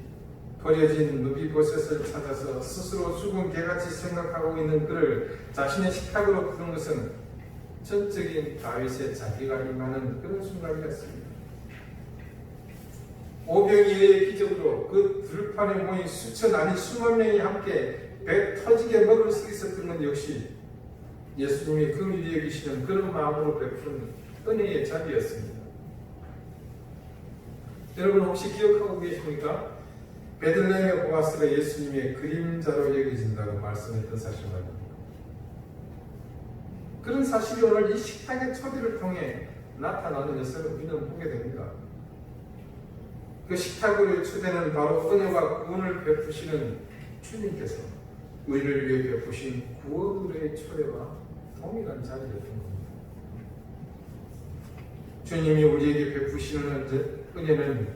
버려진 느비보셋을 찾아서 스스로 죽은 개같이 생각하고 있는 그를 자신의 식탁으로 부른 것은 전적인 다윗의 자기가 임하는 그런 순간이었습니다. 오병이어의 기적으로 그 들판에 모인 수천 아니 수만 명이 함께 배 터지게 먹을 수 있었던 것 역시 예수님이 긍휼히 여기시는 그런 마음으로 베푼 은혜의 자리였습니다. 여러분 혹시 기억하고 계십니까? 베들레헴의 보아스가 예수님의 그림자로 여겨진다고 말씀했던 사실 말입니다. 그런 사실이 오늘 이 식탁의 초대를 통해 나타나는 것을 우리는 보게 됩니다. 그 식탁으로의 초대는 바로 은혜와 구원을 베푸시는 주님께서 우리를 위해 베푸신 구원의 초대와 동일한 자리였던 겁니다. 주님이 우리에게 베푸시는 은혜는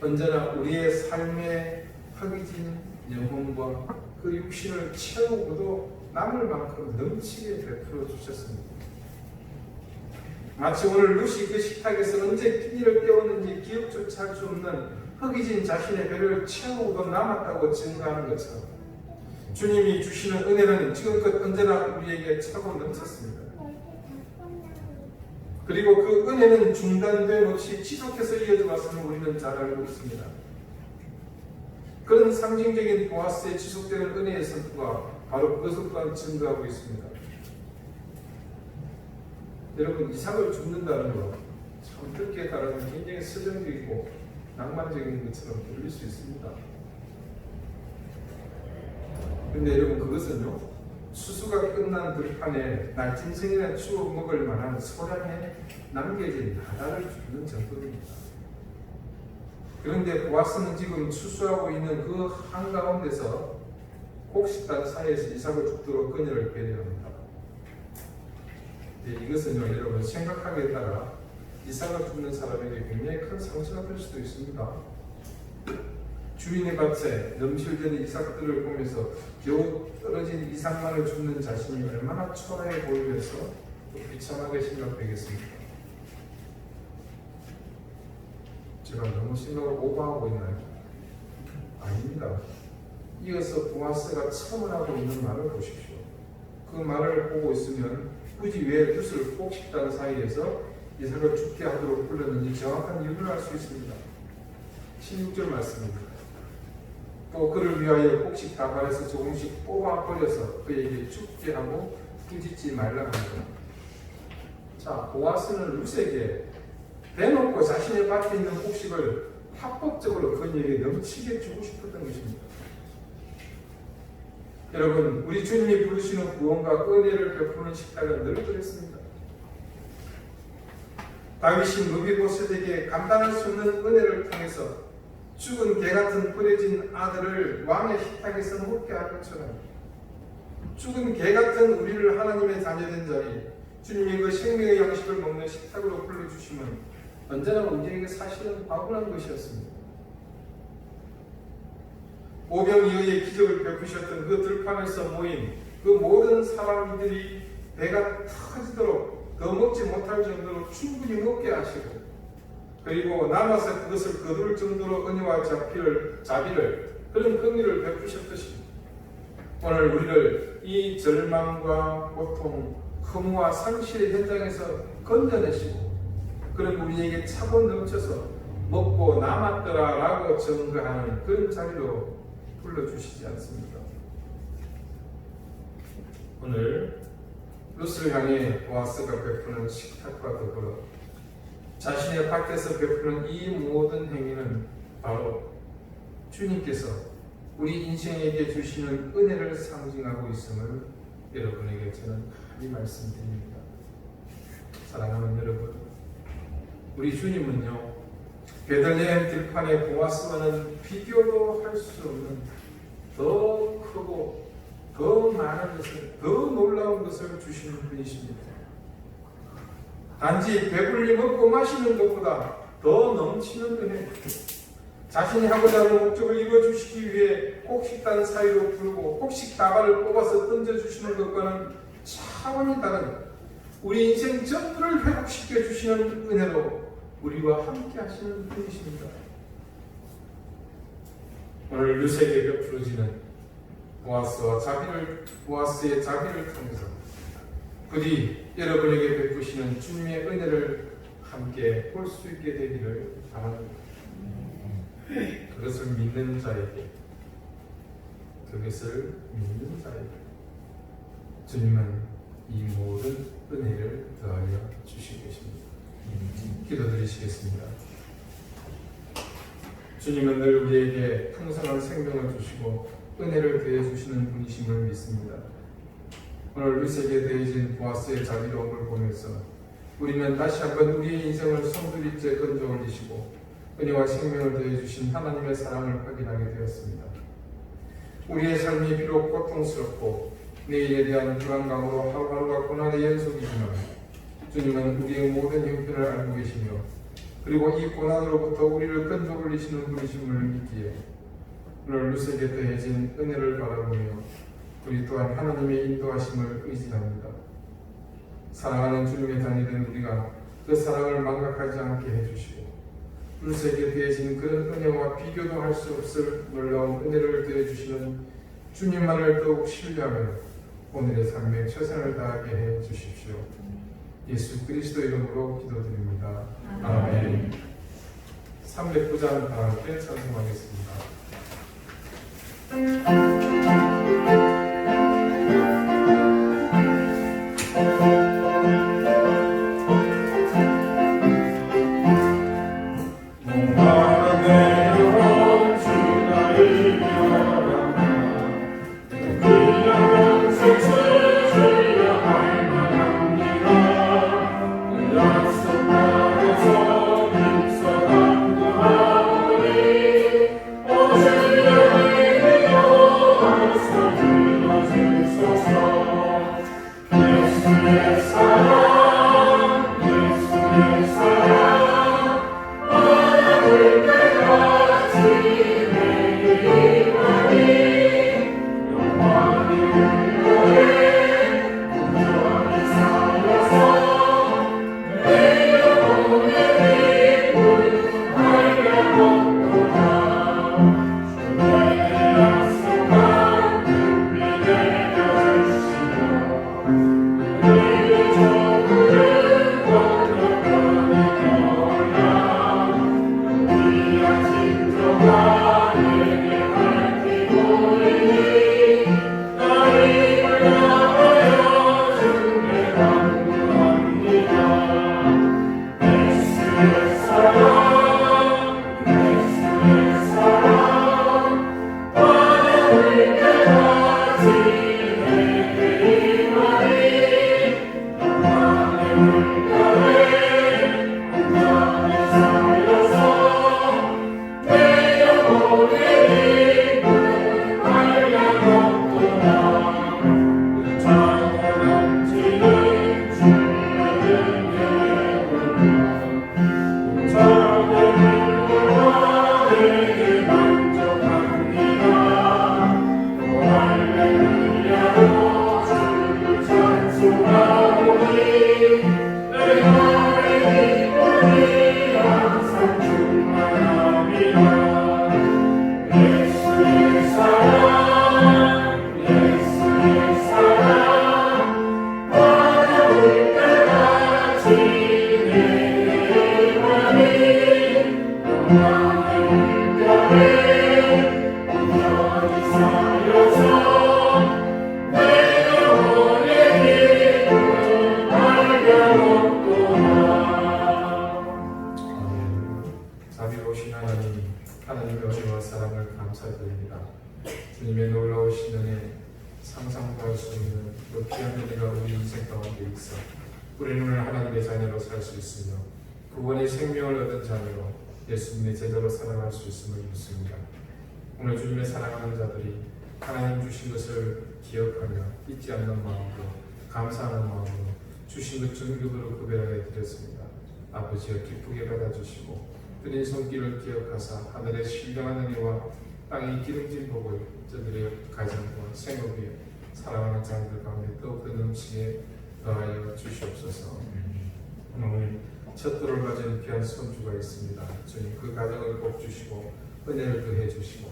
언제나 우리의 삶의 허기진 영혼과 그 육신을 채우고도 남을 만큼 넘치게 베풀어 주셨습니다. 마치 오늘 룻이 그 식탁에서 언제 끼니를 때웠는지 기억조차 할 수 없는 허기진 자신의 배를 채우고도 남았다고 증거하는 것처럼 주님이 주시는 은혜는 지금껏 언제나 우리에게 차고 넘쳤습니다. 그리고 그 은혜는 중단됨 없이 지속해서 이어져 왔음을 우리는 잘 알고 있습니다. 그런 상징적인 보아스의 지속되는 은혜의 선포가 바로 그것을 또한 증거하고 있습니다. 여러분, 이삭을 줍는다는 것, 참 듣기에 따르면 굉장히 서정적이고 낭만적인 것처럼 들릴 수 있습니다. 그런데 여러분, 그것은요, 수수가 끝난 들판에 날짐승이나 추억 먹을 만한 소량에 남겨진 나다를 줍는 정도입니다. 그런데 보아스는 지금 추수하고 있는 그 한가운데서 곡식단 사이에서 이삭을 죽도록 그녀를 배려합니다. 이것은요, 여러분, 생각하기에 따라 이삭을 죽는 사람에게 굉장히 큰 상처가 될 수도 있습니다. 주인의 밭에 넘실대는 이삭들을 보면서 겨우 떨어진 이삭만을 줍는 자신이 얼마나 초라해 보이면서 또 비참하게 생각되겠습니까? 제가 너무 생각을 오버하고 있나요? 아닙니다. 이어서 보아스가 첨언하고 있는 말을 보십시오. 그 말을 보고 있으면 굳이 왜 룻을 꼭 식당 사이에서 이삭을 죽게 하도록 불렀는지 정확한 이유를 알 수 있습니다. 16절 말씀입니다. 또 그를 위하여 곡식 다발에서 조금씩 뽑아버려서 그에게 죽게 하고 꾸짖지 말라 합니다. 자, 보아스는 룻에게 대놓고 자신의 밭에 있는 곡식을 합법적으로 그녀에게 넘치게 주고 싶었던 것입니다. 여러분, 우리 주님이 부르시는 구원과 은혜를 베푸는 식탁은 늘 그랬습니다. 다윗이 무비보셋에게 감당할 수 없는 은혜를 통해서 죽은 개같은 버려진 아들을 왕의 식탁에서 먹게 할 것처럼 죽은 개같은 우리를 하나님의 자녀된 자리, 주님의 그 생명의 양식을 먹는 식탁으로 불러주심은 언제나 우리에게 사실은 과분한 것이었습니다. 오병이어의 기적을 베푸셨던 그 들판에서 모인 그 모든 사람들이 배가 터지도록 더 먹지 못할 정도로 충분히 먹게 하시고, 그리고 남아서 그것을 거둘 정도로 은혜와 자비를 그런 긍휼을 베푸셨듯이 오늘 우리를 이 절망과 고통, 허무와 상실의 현장에서 건져내시고 그런 우리에게 차고 넘쳐서 먹고 남았더라라고 증거하는 그런 자리로 불러주시지 않습니까? 오늘 룻을 향해 보아스가 베푸는 식탁과 더불어 자신의 밭에서 베푸는 이 모든 행위는 바로 주님께서 우리 인생에게 주시는 은혜를 상징하고 있음을 여러분에게 저는 이 말씀드립니다. 사랑하는 여러분, 우리 주님은요, 베들레헴 들판의 보아스와는 비교도 할 수 없는 더 크고 더 많은 것을, 더 놀라운 것을 주시는 분이십니다. 단지 배불리 먹고 마시는 것보다 더 넘치는 은혜, 자신이 하고자 하는 목적을 이루어주시기 위해 곡식단 사이로 풀고 곡식 다발을 뽑아서 던져주시는 것과는 차원이 다른 우리 인생 전부를 회복시켜 주시는 은혜로 우리와 함께 하시는 분이십니다. 오늘 룻에게 베풀어지는 보아스의 자비를 통해서 부디 여러분에게 베푸시는 주님의 은혜를 함께 볼 수 있게 되기를 바랍니다. 그것을 믿는 자에게, 주님은 이 모든 은혜를 더하여 주시고 계십니다. 기도드리시겠습니다. 주님은 늘 우리에게 풍성한 생명을 주시고 은혜를 더해 주시는 분이심을 믿습니다. 오늘 룻에게 더해진 보아스의 자비로움을 보면서 우리는 다시 한번 우리의 인생을 성두리째 건져 올리시고 은혜와 생명을 더해 주신 하나님의 사랑을 확인하게 되었습니다. 우리의 삶이 비록 고통스럽고 내일에 대한 불안감으로 하루하루가 고난의 연속이지만 주님은 우리의 모든 형편을 알고 계시며 그리고 이 고난으로부터 우리를 건져 올리시는 분이심을 믿기에 오늘 룻에게 더해진 은혜를 바라보며 우리 또한 하나님의 인도하심을 의지합니다. 사랑하는 주님의 자녀된 우리가 그 사랑을 망각하지 않게 해주시고 룻에게 더해진 그런 은혜와 비교도 할 수 없을 놀라운 은혜를 더해주시는 주님만을 더욱 신뢰하며 오늘의 삶에 최선을 다하게 해주십시오. 예수 그리스도 이름으로 기도드립니다. 아멘. 309장 다 함께 찬송하겠습니다. Oh 기도합니다. 주님의 놀라우신 은혜, 상상도 할 수 없는 그 귀한 은혜가 우리 인생 가운데 있어 우리는 오늘 하나님의 자녀로 살 수 있으며 구원의 생명을 얻은 자녀로 예수님의 제자로 살아갈 수 있음을 믿습니다. 오늘 주님의 사랑하는 자들이 하나님 주신 것을 기억하며 잊지 않는 마음으로 감사하는 마음으로 주신 것 전급으로 구별하게 드렸습니다. 아버지여 기쁘게 받아주시고 드린 손길을 기억하사 하늘의 신령한 은혜와 땅의 기름진 복을 저들의 가정과 생업에 사랑하는 자들 가운데 더욱더 넘치게 더하여 주시옵소서. 오늘 첫 돌을 가진 귀한 손주가 있습니다. 주님 그 가정을 복 주시고 은혜를 더해 주시고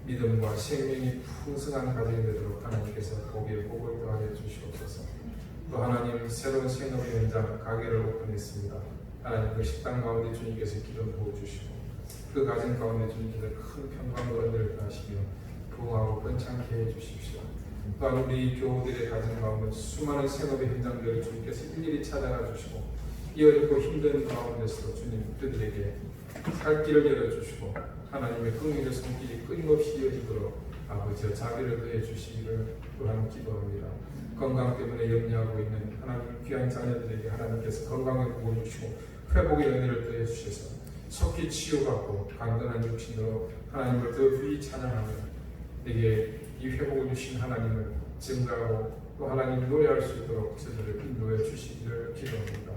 믿음과 생명이 풍성한 가정이 되도록 하나님께서 복에 복을 더하여 주시옵소서. 또 하나님 새로운 생업의 현장 가게를 오픈했습니다. 하나님 그 식당 가운데 주님께서 기름 부어주시고 그 가정 가운데 주님께서 큰 평강과 은혜를 더하시며 부흥하고 번창케 해주십시오. 또한 우리 교우들의 가정 가운데 수많은 생업의 현장들을 주님께서 일일이 찾아가 주시고 이 어렵고 힘든 가운데서 주님 그들에게 살 길을 열어주시고 하나님의 긍휼의 손길이 끊임없이 이어지도록 아버지의 자비를 더해 주시기를 또한 기도합니다. 건강 때문에 염려하고 있는 하나님 귀한 자녀들에게 하나님께서 건강을 복을 주시고 회복의 은혜를 더해 주셔서 속히 치유받고 강건한 육신으로 하나님을 더 후히 찬양하며 내게 이 회복을 주신 하나님을 증가하고 또 하나님을 노래할 수 있도록 저들을 인도해 주시기를 기도합니다.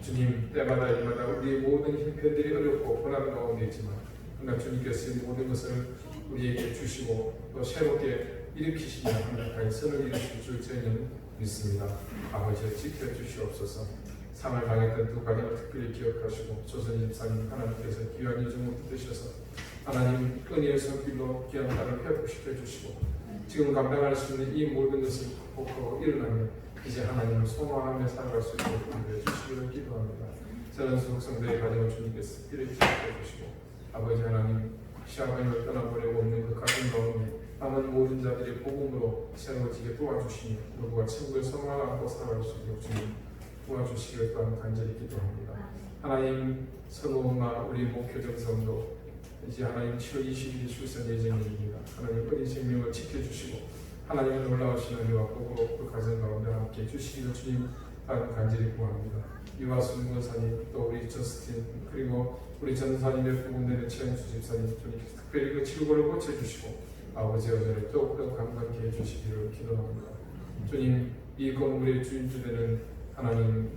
주님 때마다 일마다 우리의 모든 형편들이 어렵고 고난 가운데 있지만 그러나 주님께서 이 모든 것을 우리에게 주시고 또 새롭게 일으키시며 하나님의 선을 이루실 줄 저희는 믿습니다. 아버지를 지켜주시옵소서. 상을 당했던 두 가정을 특별히 기억하시고 조선 24님 하나님께서 귀한 여정을 붙드셔서 하나님 은혜의 손길로 귀한 나를 회복시켜 주시고 지금 감당할 수 있는 이 모든 것을 극복하고 일어나며 이제 하나님을 소망하며 살아갈 수 있도록 인도해 주시기를 기도합니다. 저는 속성들의 가정을 주님께서 특별히 기억해 주시고 아버지 하나님 시아버님을 떠나보내고 없는 그 가정 가운데 남은 모든 자들의 복음으로 새로워지게 도와주시며 모두가 천국의 소망을 안고 살아갈 수 있도록 주님 도와주시기를 또한 간절히 기도합니다. 하나님 선호엄마 우리 목표 정성도 이제 하나님 7월 20일 출산 예정입니다. 하나님 어린 생명을 지켜주시고 하나님의 놀라우신 은혜와 복으로 그 가정 가운데 함께 주시기를 주님 또한 간절히 구합니다. 이화순 권사님 또 우리 저스틴 그리고 우리 전사님의 부분되는 최영수 집사님 주님 특별히 그 치료를 고쳐주시고 아버지의 은혜를 더욱더 강건케 해주시기를 기도합니다. 주님 이 건물의 주인주되는 하나님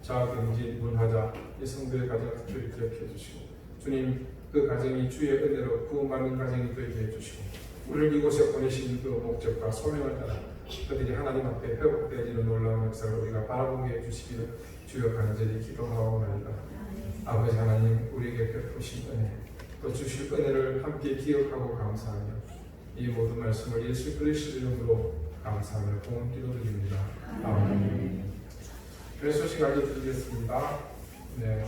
자경진 문화자 이 성도의 가정을 특별히 기억해 주시고 주님 그 가정이 주의 은혜로 구원받는 가정이 되게 해주시고 우리를 이곳에 보내신 그 목적과 소명을 따라 그들이 하나님 앞에 회복되어지는 놀라운 역사를 우리가 바라보게 해주시기를 주여 간절히 기도하옵나이다. 아버지 하나님 우리에게 베푸신 은혜 또 주실 은혜를 함께 기억하고 감사하며 이 모든 말씀을 예수 그리스도의 이름으로 감사하며 공헌 기도드립니다. 아멘. 그래서 소식 알려드리겠습니다. 네.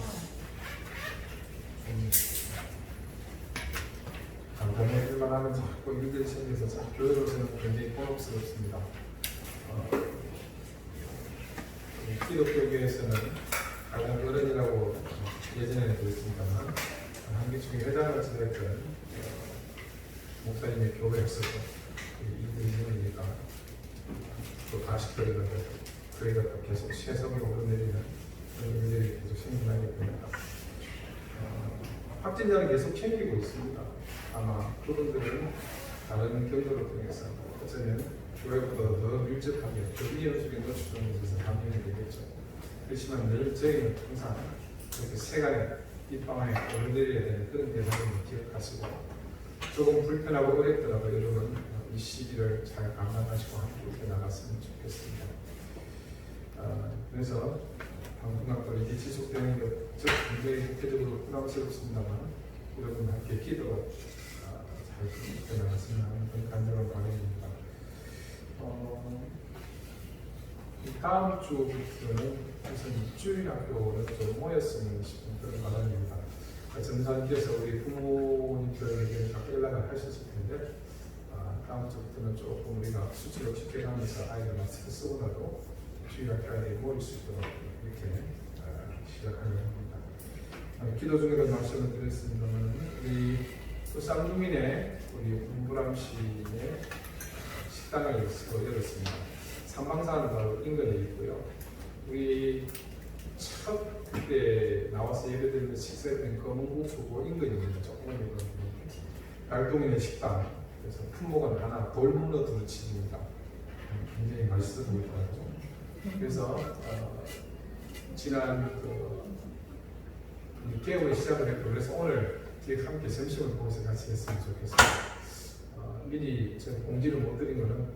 간단히 일만하면 자꾸 일들이 생겨서 참 교회로서는 굉장히 곤혹스럽습니다. 기독교계에서는 가장 어른이라고 예전에는 그랬습니다만 한기총회 회장을 지냈던 목사님의 교회였어서 이분이니까 또 가식거리가 그에가 계속 세상을 오르내리는 그런 일들이 계속 생겨나게 됩니다. 확진자는 계속 챙기고 있습니다. 아마 그분들은 다른 경로를 통해서 어쩌면 교회보다 더 밀접하게 더 위험적인 노출점에 있어서 감염이 되겠죠. 그렇지만 늘 저희는 항상 그렇게 세간에 이 방안에 오르내려야 되는 그런 대상을 기억하시고 조금 불편하고 어렵더라도 여러분 이 시기를 잘 감당하시고 함께 이렇게 나갔으면 좋겠습니다. 그래서 방송학도 이렇게 지속되는 것 굉장히 국회적으로 부담스럽습니다만 여러분 함께 기도로 잘 이렇게 나갔으면 하는 그런 간절한 바람입니다. 다음 주부터는 우선 입주일 학교를 좀 모였으면 싶은 그런 바람입니다. 전사님께서 우리 부모님들에게 연락을 하셨을 텐데 다음 주부터는 조금 우리가 수치로 지켜가면서 아이들만 스트레스보다도 주일학교에 모일 수 있도록 이렇게 시작하려고 합니다. 기도 중에도 말씀을 드렸습니다만 우리 또 쌍주민의 우리 문부람 시인의 식당을 열었습니다. 삼방산 바로 인근에 있고요. 우리 첫 그때 나와서 예배드리는 식사했던 검은국수고 인근입니다. 조금만 있거든요. 달동인의 식당. 그래서 품목은 하나 돌문어 두루치기입니다. 굉장히 맛있어 보이더라고요. 그래서 지난 개업을 시작을 했고 그래서 오늘 함께 점심을 보면서 같이 했으면 좋겠습니다. 미리 제가 공지를 못 드린 거는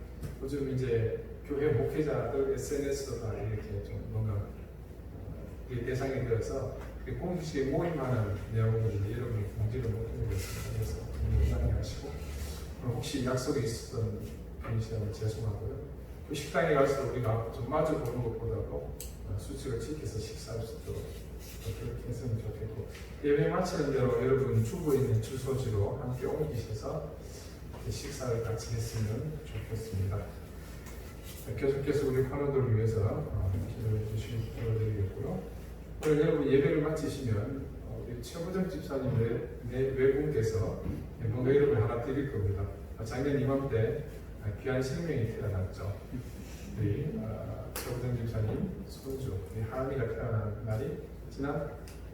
요즘 이제 교회 목회자들 SNS가 이렇게 좀 뭔가 대상이 되어서 공식에 모임하는 내용을 여러분이 공지를 못 드리고 있습니다. 그래서 용납해 하시고 혹시 약속이 있었던 분이시라면 죄송하고요. 그 식당에 가서 우리가 좀 마주 보는 것보다도 수칙을 지켜서 식사할 수 있도록 그렇게 했으면 좋겠고 예배 마치는 대로 여러분 주부에 있는 주소지로 함께 옮기셔서 식사를 같이 했으면 좋겠습니다. 계속해서 우리 환우들을 위해서 기도해 주시기 부탁드리겠고요. 오늘 여러분 예배를 마치시면 우리 최고정 집사님 외분께서 뭔가 이름을 하나 드릴 겁니다. 작년 이맘때 귀한 생명이 태어났죠. 우리 최고정 집사님 손주 우리 하은이가 태어난 날이 지난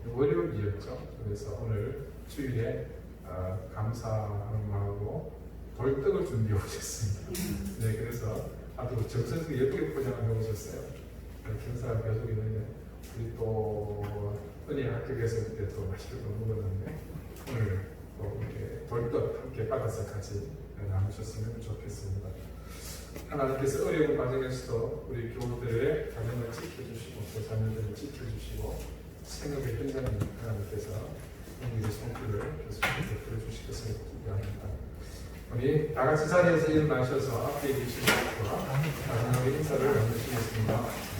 월요일이었죠. 그래서 오늘 주일에 감사하고 돌떡을 준비해 오셨습니다. 네, 그래서 아주 정성스럽게 예쁘게 포장을 해 오셨어요. 경사가 계속 있는데 우리 또 은혜 합격해서 그때 또 맛있게 먹었는데 오늘 또 이렇게 돌떡 함께 받아서 같이 나누셨으면 좋겠습니다. 하나님께서 어려운 과정에서도 우리 교우들의 가정을 지켜주시고 또 자녀들을 지켜주시고 생업의 현장에 하나님께서 우리의 손길을 계속해서 들어주실 것을 기대합니다. 우리 다 같이 자리에서 일어나셔서 앞에 계신 분과 마지막에 인사를 나누시겠습니다.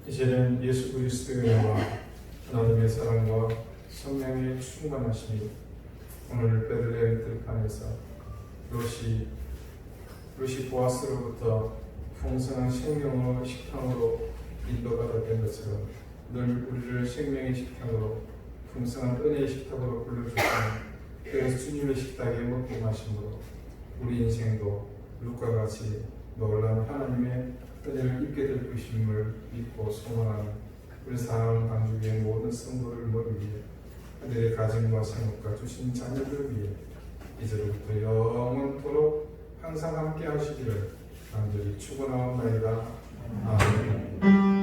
이제는 예수 그리스도의 은혜와 하나님의 사랑과 성령의 충만하심이 오늘 베들레헴 들판에서 루시 보아스로부터 풍성한 생명의 식탕으로 인도받아 된 것처럼 늘 우리를 생명의 식탕으로 풍성한 은혜의 식탁으로 불러주시는 그래서 주님의 식탁에 먹고 마심으로 우리 인생도 룩과 같이 놀라운 하나님의 은혜를 입게 될 것임을 믿고 소망하는 우리 사랑하는 강주교의 모든 성도를 위해 그들의 가정과 생업과 주신 자녀들을 위해 이제부터 영원토록 항상 함께 하시기를 간절히 축원하옵나이다. 아멘.